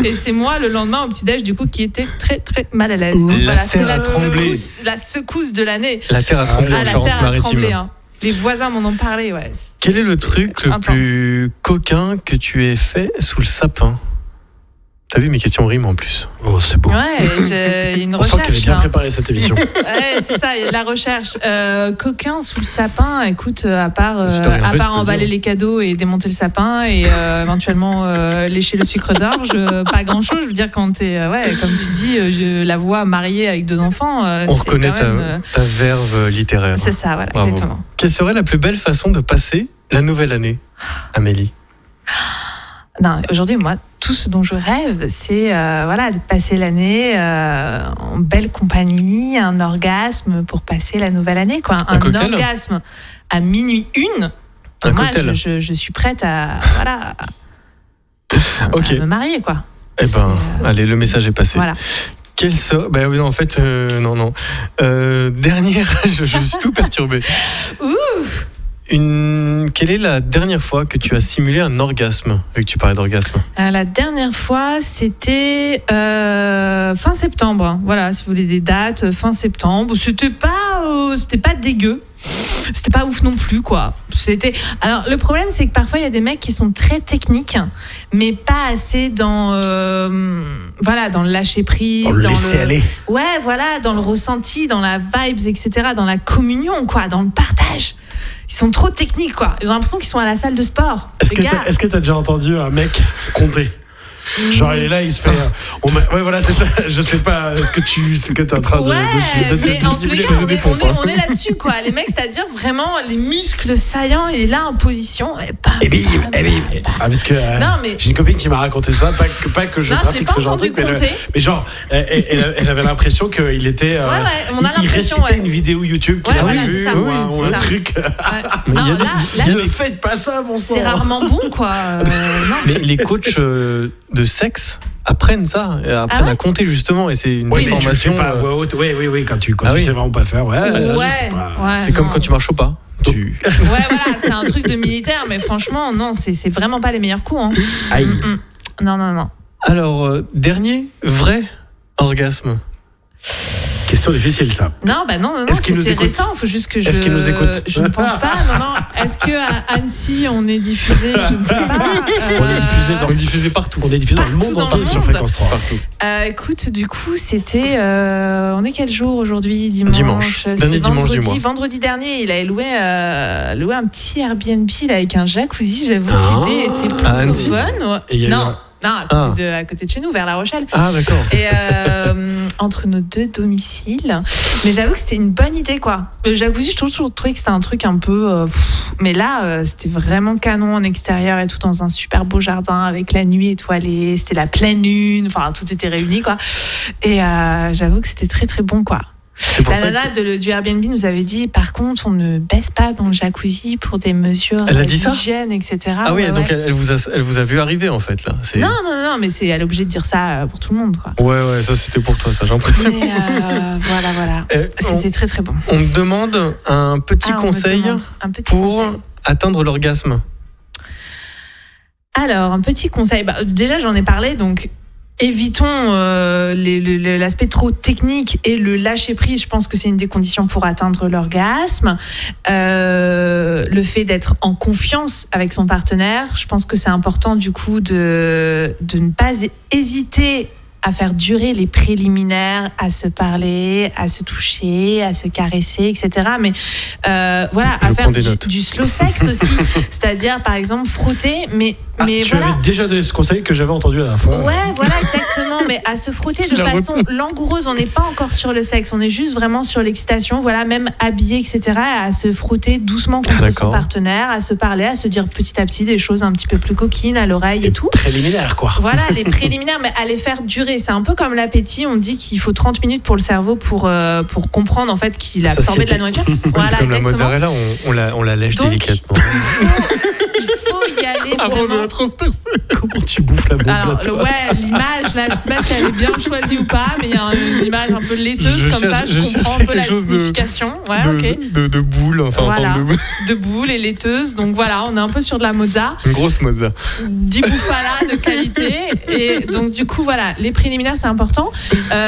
Et c'est moi, le lendemain, au petit-déj, du coup, qui était très, très mal à l'aise. La C'est terre a tremblé. la secousse de l'année. La terre a tremblé Ah, en la terre a Charente-Maritime. tremblé, hein. Les voisins m'en ont parlé, ouais. Quel est le truc le Intense. plus coquin que tu aies fait sous le sapin? T'as vu, mes questions riment en plus. Oh, c'est beau. Ouais, j'ai une On sent qu'elle est recherche bien là. préparée, cette émission. Ouais, c'est ça, il y a de la recherche. Coquin sous le sapin, écoute, à part, Si t'as rien fait, tu peux emballer dire. les cadeaux et démonter le sapin et éventuellement lécher le sucre d'orge, pas grand chose. Je veux dire, quand t'es, ouais, comme tu dis, je la vois mariée avec 2 enfants. On c'est reconnaît quand même, ta verve littéraire. c'est ça, voilà, Bravo. exactement. Quelle serait la plus belle façon de passer la nouvelle année, Amélie? Non, aujourd'hui, moi, tout ce dont je rêve, c'est voilà, de passer l'année en belle compagnie, un orgasme pour passer la nouvelle année, quoi. Un cocktail orgasme à minuit 1. Un Moi, cocktail. je suis prête à, voilà, Ok. à me marier, quoi. Eh ben, C'est, allez, le message est passé. Voilà. Quelle serait... Ben oui, non, en fait, non. Dernière, je suis tout perturbé. Ouf. Quelle est la dernière fois que tu as simulé un orgasme, vu que tu parlais d'orgasme? La dernière fois, c'était fin septembre. Voilà, si vous voulez des dates, fin septembre. C'était pas dégueu. C'était pas ouf non plus, quoi. Alors, le problème, c'est que parfois, il y a des mecs qui sont très techniques, mais pas assez dans dans le lâcher prise, On le laisser aller. ouais, voilà, dans le ressenti, dans la vibes, etc., dans la communion, quoi, dans le partage. Ils sont trop techniques, quoi. Ils ont l'impression qu'ils sont à la salle de sport. Est-ce Les gars. que t'as déjà entendu un mec compter? Genre, il est là, il se fait. Ouais, voilà, c'est ça. Je sais pas. Est-ce que t'es en train Ouais, de mais en tous les dissimuler cas, on est là-dessus, quoi. Les mecs, c'est-à-dire vraiment les muscles saillants, il est là en position. Et bam, Et bim, bam, et bim. bam. Ah, parce que Non, mais- j'ai une copine qui m'a raconté ça, pas que je Non, je l'ai pratique pas ce genre de entendu truc, compter. mais genre, elle avait l'impression qu'il était. Ouais, on a il l'impression, récitait ouais. une vidéo YouTube qu'il Ouais, avait voilà, vue c'est ça. ou Oui, un c'est ça. truc. Ouais. Mais Non, il y a des- là, Ne faites pas ça, bon sang. c'est rarement bon, quoi. Non. Mais les coachs de sexe apprennent ça, apprennent Ah ouais à compter justement, et c'est une Oui, belle mais tu le fais formation. pas à voix haute. Oui, quand tu Ah oui. sais vraiment pas faire. Ouais, je sais Ouais, pas. ouais, C'est comme non. quand tu marches au pas. Ouais, voilà, c'est un truc de militaire, mais franchement, non, c'est vraiment pas les meilleurs coups. Hein. Aïe. Non. Alors, dernier vrai orgasme. Question difficile, ça. Non, Est-ce qu'il nous c'était écoute récent. Il faut juste que Est-ce qu'il nous écoute je ne pense pas. Non. Est-ce que à Annecy on est diffusé? Je ne sais pas. On est diffusé partout. On est diffusé dans le Partout monde dans entier le sur monde. Fréquence 3. Écoute, du coup, c'était. On est quel jour aujourd'hui? Dimanche. C'était Dernier dimanche du mois. Vendredi dernier, il avait loué un petit Airbnb là, avec un jacuzzi. J'avoue Ah. que l'idée était plutôt À Annecy. bonne. Ouais. Et il y a eu Non, à côté de chez nous, vers La Rochelle. Ah, d'accord. Et entre nos 2 domiciles. Mais j'avoue que c'était une bonne idée, quoi. Le jacuzzi, je trouve que c'était un truc un peu... mais là, c'était vraiment canon en extérieur et tout, dans un super beau jardin, avec la nuit étoilée, c'était la pleine lune, enfin, tout était réuni, quoi. Et j'avoue que c'était très, très bon, quoi. La nana du Airbnb nous avait dit, par contre, on ne baisse pas dans le jacuzzi pour des mesures d'hygiène, etc. Ah oui, donc elle vous a vu arriver en fait là. Non, mais elle est obligée de dire ça pour tout le monde, quoi. Ouais, ça c'était pour toi, ça j'ai l'impression. Mais voilà. C'était très très bon. On me demande un petit conseil pour atteindre l'orgasme. Alors, un petit conseil. Déjà, j'en ai parlé, donc... Évitons l'aspect trop technique et le lâcher prise. Je pense que c'est une des conditions pour atteindre l'orgasme. Le fait d'être en confiance avec son partenaire. Je pense que c'est important du coup de ne pas hésiter à faire durer les préliminaires, à se parler, à se toucher, à se caresser, etc. Mais voilà, à faire du slow sex aussi. C'est-à-dire, par exemple, frotter, mais tu avais déjà donné ce conseil que j'avais entendu la dernière fois. Ouais, voilà, exactement. Mais à se frotter de façon langoureuse, on n'est pas encore sur le sexe, on est juste vraiment sur l'excitation. Voilà, même habillé, etc. À se frotter doucement contre son partenaire, à se parler, à se dire petit à petit des choses un petit peu plus coquines à l'oreille et tout. Préliminaires, quoi. Voilà, les préliminaires, mais à les faire durer. C'est un peu comme l'appétit. On dit qu'il faut 30 minutes pour le cerveau pour comprendre en fait qu'il a absorbé de la nourriture. Voilà, comme la mozzarella, on la lèche délicatement. Il faut y aller avant de la transpercer. Comment tu bouffes la mozzarella? Alors, l'image là, je sais pas si elle est bien choisie ou pas, mais il y a une image un peu laiteuse comme ça. Je comprends un peu la signification. De boule, enfin. Voilà, de boule et laiteuse. Donc voilà, on est un peu sur de la mozza. Une grosse mozza. 10 bouffala de qualité. Et donc du coup voilà, les préliminaires c'est important.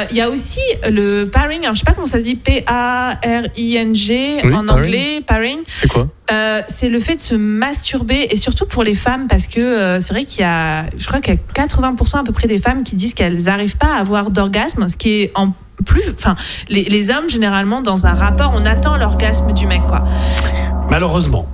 Il y a aussi le pairing. Alors je sais pas comment ça se dit, P-A-R-I-N-G en anglais. Pairing. C'est quoi? C'est le fait de se masturber, et surtout pour les femmes, parce que c'est vrai je crois qu'il y a 80% à peu près des femmes qui disent qu'elles n'arrivent pas à avoir d'orgasme, ce qui est en plus, enfin, les hommes généralement dans un rapport, on attend l'orgasme du mec, quoi. Malheureusement.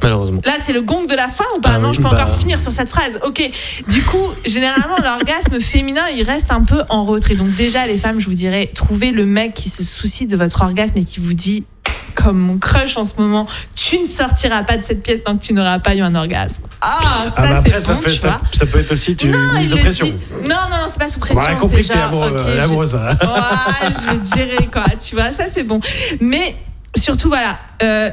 Là, c'est le gong de la fin ou pas? Non, je peux encore finir sur cette phrase. Ok. Du coup, généralement, l'orgasme féminin, il reste un peu en retrait. Donc déjà, les femmes, je vous dirais, trouvez le mec qui se soucie de votre orgasme et qui vous dit, comme mon crush en ce moment, tu ne sortiras pas de cette pièce tant que tu n'auras pas eu un orgasme. C'est bon, tu vois. Ça peut être aussi une mise de pression. Non, c'est pas sous pression. On a compris c'est que t'es amoureuse. Je dirais quoi, tu vois, ça c'est bon. Mais surtout, voilà,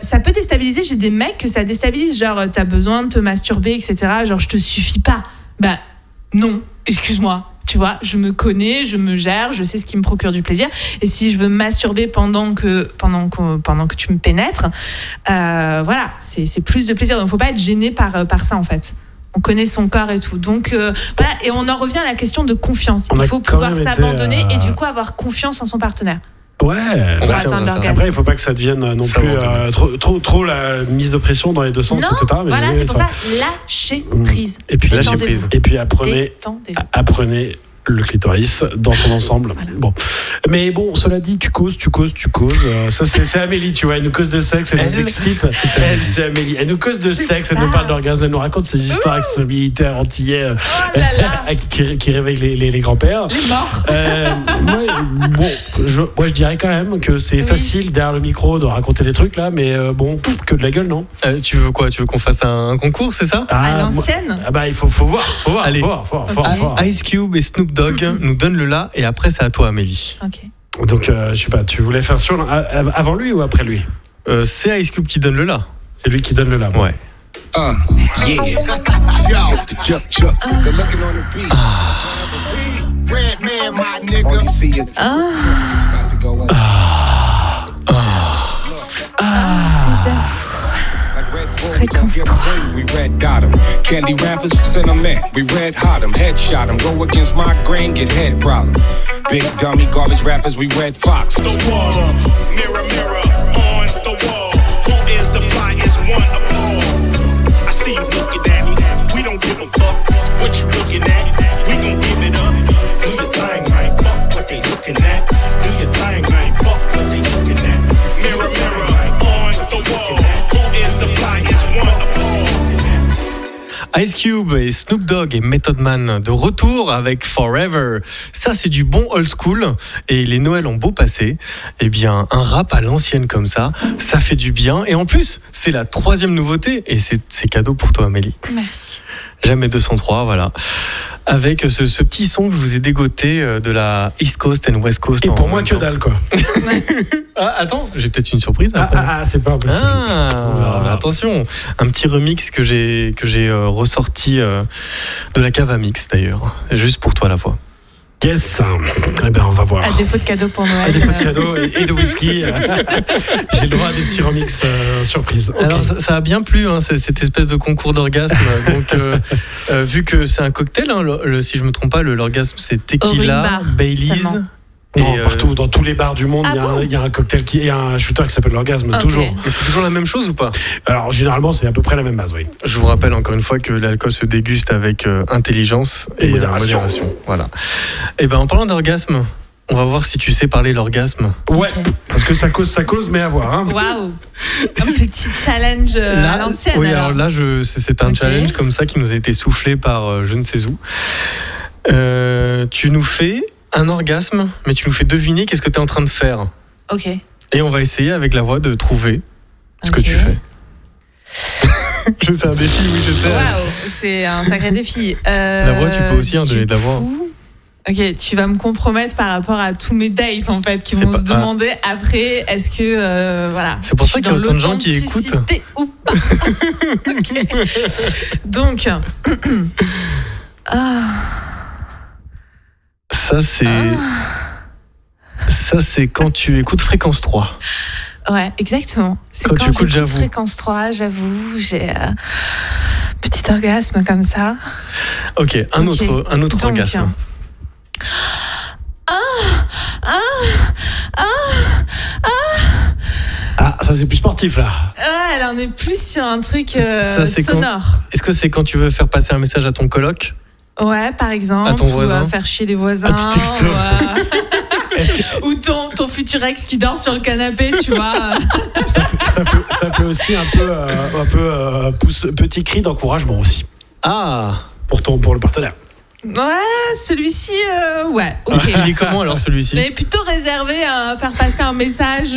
ça peut déstabiliser. J'ai des mecs que ça déstabilise, genre t'as besoin de te masturber, etc. Genre je te suffis pas. Non, excuse-moi. Tu vois, je me connais, je me gère, je sais ce qui me procure du plaisir. Et si je veux masturber pendant que tu me pénètres, voilà, c'est plus de plaisir. Donc, faut pas être gêné par ça, en fait. On connaît son corps et tout. Donc, voilà. Et on en revient à la question de confiance. Il faut pouvoir s'abandonner et du coup avoir confiance en son partenaire. Ouais, après il faut pas que ça devienne non plus trop la mise de pression dans les deux sens, etc. Mais voilà, c'est pour ça, lâchez prise. Et puis apprenez le clitoris dans son ensemble. Voilà. Bon. Mais bon, cela dit, tu causes. Ça, c'est Amélie, tu vois. Elle nous cause de sexe, elle nous excite. C'est Amélie. Elle nous cause de sexe, elle nous parle d'orgasme, elle nous raconte ses histoires avec ses militaires antillais qui réveillent les grands-pères. Les morts. Moi, je dirais quand même que c'est facile derrière le micro de raconter des trucs là, mais que de la gueule, non? Tu veux quoi? Tu veux qu'on fasse un concours, c'est ça? À l'ancienne? Il faut voir. Allez, faut Ice Cube et Snoop Dogg nous donnent le là, et après c'est à toi, Amélie. Ok. Donc je sais pas, tu voulais faire avant lui ou après lui? C'est Ice Cube qui donne le là. C'est lui qui donne le là. Ouais. Yeah. C'est Jeff. Fréquence 3. We red dot 'em. Candy rappers, send 'em in. We red hot 'em, headshot 'em. Go against my grain, get head problem. Big dummy garbage rappers, we red fox. The wall up, mirror, mirror, on the wall. Who is the flyest one of all? I see you looking at me. We don't give a fuck what you looking at. We gon' give it up. Do your thing, man. Fuck what they looking at. Do your thing, man. Fuck what they looking at. Mirror, mirror, on the wall. Ice Cube et Snoop Dogg et Method Man de retour avec Forever. Ça, c'est du bon old school. Et les Noëls ont beau passer. Eh bien, un rap à l'ancienne comme ça fait du bien. Et en plus, c'est la 3e nouveauté. Et c'est cadeau pour toi, Amélie. Merci. Jamais 203, voilà. Avec ce petit son que je vous ai dégoté de la East Coast and West Coast. Et pour moi, que dalle, quoi. Ah, attends, j'ai peut-être une surprise après. C'est pas impossible. Mais attention, un petit remix que j'ai ressorti de la cave à mix d'ailleurs, juste pour toi à la fois. Yes. Eh bien, on va voir. À défaut de cadeaux pour Noël. À défaut de cadeaux et de whisky, j'ai le droit à des petits remix surprises. Okay. Alors, ça a bien plu, hein, cette espèce de concours d'orgasme. Donc, vu que c'est un cocktail, hein, si je me trompe pas, l'orgasme c'est tequila, Baileys. Non, partout, dans tous les bars du monde, il y a un cocktail il y a un shooter qui s'appelle l'orgasme, toujours. Mais c'est toujours la même chose ou pas? Alors, généralement, c'est à peu près la même base, oui. Je vous rappelle encore une fois que l'alcool se déguste avec intelligence et modération. Voilà. Et ben, en parlant d'orgasme, on va voir si tu sais parler l'orgasme. Ouais, parce que ça cause, mais à voir. Hein. Waouh! Un petit challenge à l'ancienne. Oui, alors là, c'est un challenge comme ça qui nous a été soufflé par je ne sais où. Tu nous fais un orgasme, mais tu nous fais deviner qu'est-ce que tu es en train de faire. Ok. Et on va essayer avec la voix de trouver ce que tu fais. C'est un défi, oui, je sais. Waouh, c'est un sacré défi. La voix, tu peux aussi donner de la voix. Ok, tu vas me compromettre par rapport à tous mes dates en fait, qui vont se demander après, est-ce que voilà. C'est pour ça qu'il y a autant de gens qui écoutent. Ou pas. Ok. Donc. Ça, c'est quand tu écoutes Fréquence 3. Ouais, exactement. C'est quand tu écoutes J'avoue. Fréquence 3, j'avoue, j'ai petit orgasme comme ça. Ok, un autre orgasme. Ça c'est plus sportif là. Ouais, là on est plus sur un truc c'est sonore. Est-ce que c'est quand tu veux faire passer un message à ton coloc? Ouais, par exemple. À ton voisin. Ou faire chier les voisins. Un petit texto. Ou ton futur ex qui dort sur le canapé, tu vois. Ça fait aussi un peu petit cri d'encouragement aussi. Ah, pour le partenaire. Ouais, celui-ci, ouais. Okay. Il est comment alors celui-ci? Mais plutôt réservé à faire passer un message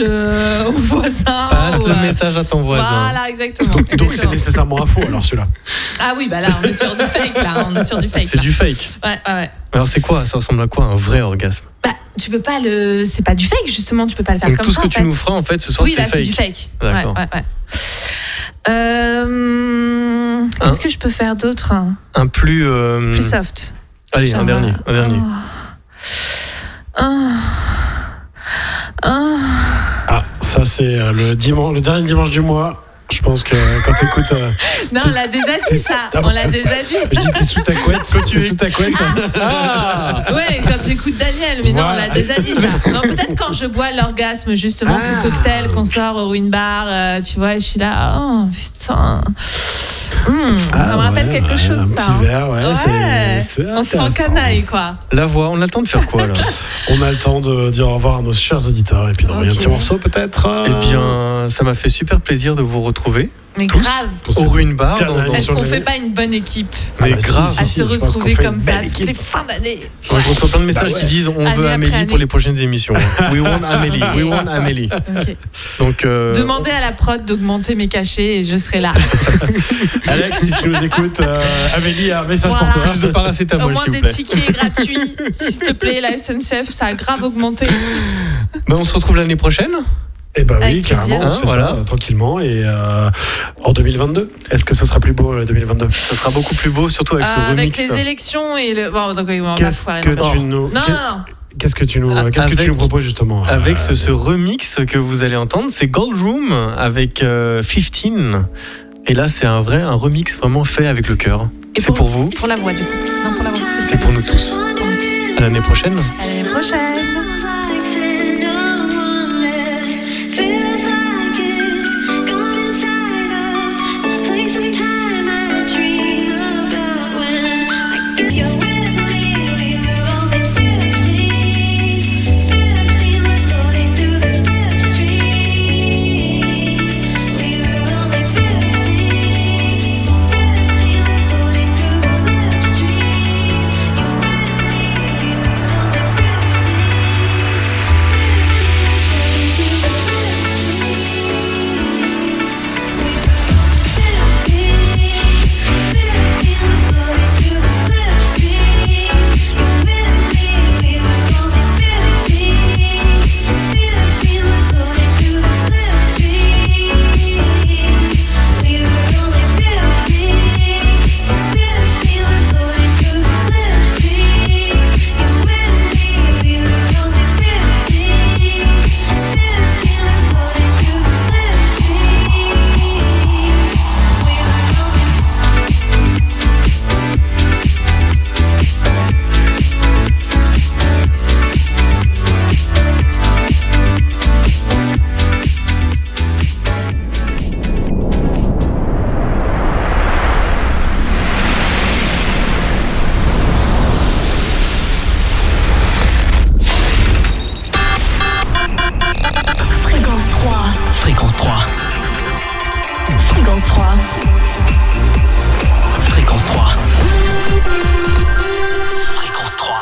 au voisin. Passe le message à ton voisin. Voilà, exactement. Donc c'est nécessairement un faux alors celui-là. Ah oui, bah là on est sur du fake C'est du fake. Ouais. Alors c'est quoi? Ça ressemble à quoi un vrai orgasme? Bah tu peux pas c'est pas du fake justement, tu peux pas le faire donc, comme tout ça. ce que tu nous feras en fait ce soir c'est fake. Oui, là c'est du fake. D'accord. Ouais. Qu'est-ce que je peux faire d'autre? Un plus soft. Allez, un dernier. Ça c'est le dernier dimanche du mois. Je pense que quand t'écoutes... Non, on l'a déjà dit ça. On l'a déjà dit. Je dis que t'es sous ta couette. Sous ta couette. Ouais, quand tu écoutes Daniel. Mais non, on l'a déjà dit ça. Non, peut-être quand je bois l'orgasme, justement, ce cocktail qu'on sort au Win Bar, tu vois, je suis là, oh putain. Ça me rappelle quelque chose, ça. Un petit verre, c'est on se sent canaille, quoi. La voix, on a le temps de faire quoi, là? On a le temps de dire au revoir à nos chers auditeurs et puis d'envoyer un petit morceau, peut-être. Eh bien, ça m'a fait super plaisir de vous retrouver. Mais tous, grave. Au Ruine Bar. Est-ce qu'on fait pas une bonne équipe? Mais grave. À se retrouver comme ça toutes les fins d'année. Je reçois plein de messages qui disent on veut Amélie pour les prochaines émissions. We want Amélie. We want Amélie. Okay. Donc, demandez à la prod d'augmenter mes cachets et je serai là. Alex, si tu nous écoutes, Amélie a un message pour toi. Plus de paracétamol, au moins s'il vous des plaît. tickets gratuits, s'il te plaît, la SNCF, ça a grave augmenté. On se retrouve l'année prochaine. Eh ben oui, avec carrément, on se fait ça tranquillement et en 2022. Est-ce que ce sera plus beau 2022? Ce sera beaucoup plus beau, surtout avec ce remix. Avec les élections et le. Bon, donc on va se foirer. Qu'est-ce que tu nous proposes justement avec ce remix que vous allez entendre, c'est Gold Room avec 15. Et là, c'est un remix vraiment fait avec le cœur. C'est pour vous. Pour la voix, du coup. Non, pour la voix. C'est pour nous tous. À l'année prochaine. À l'année prochaine.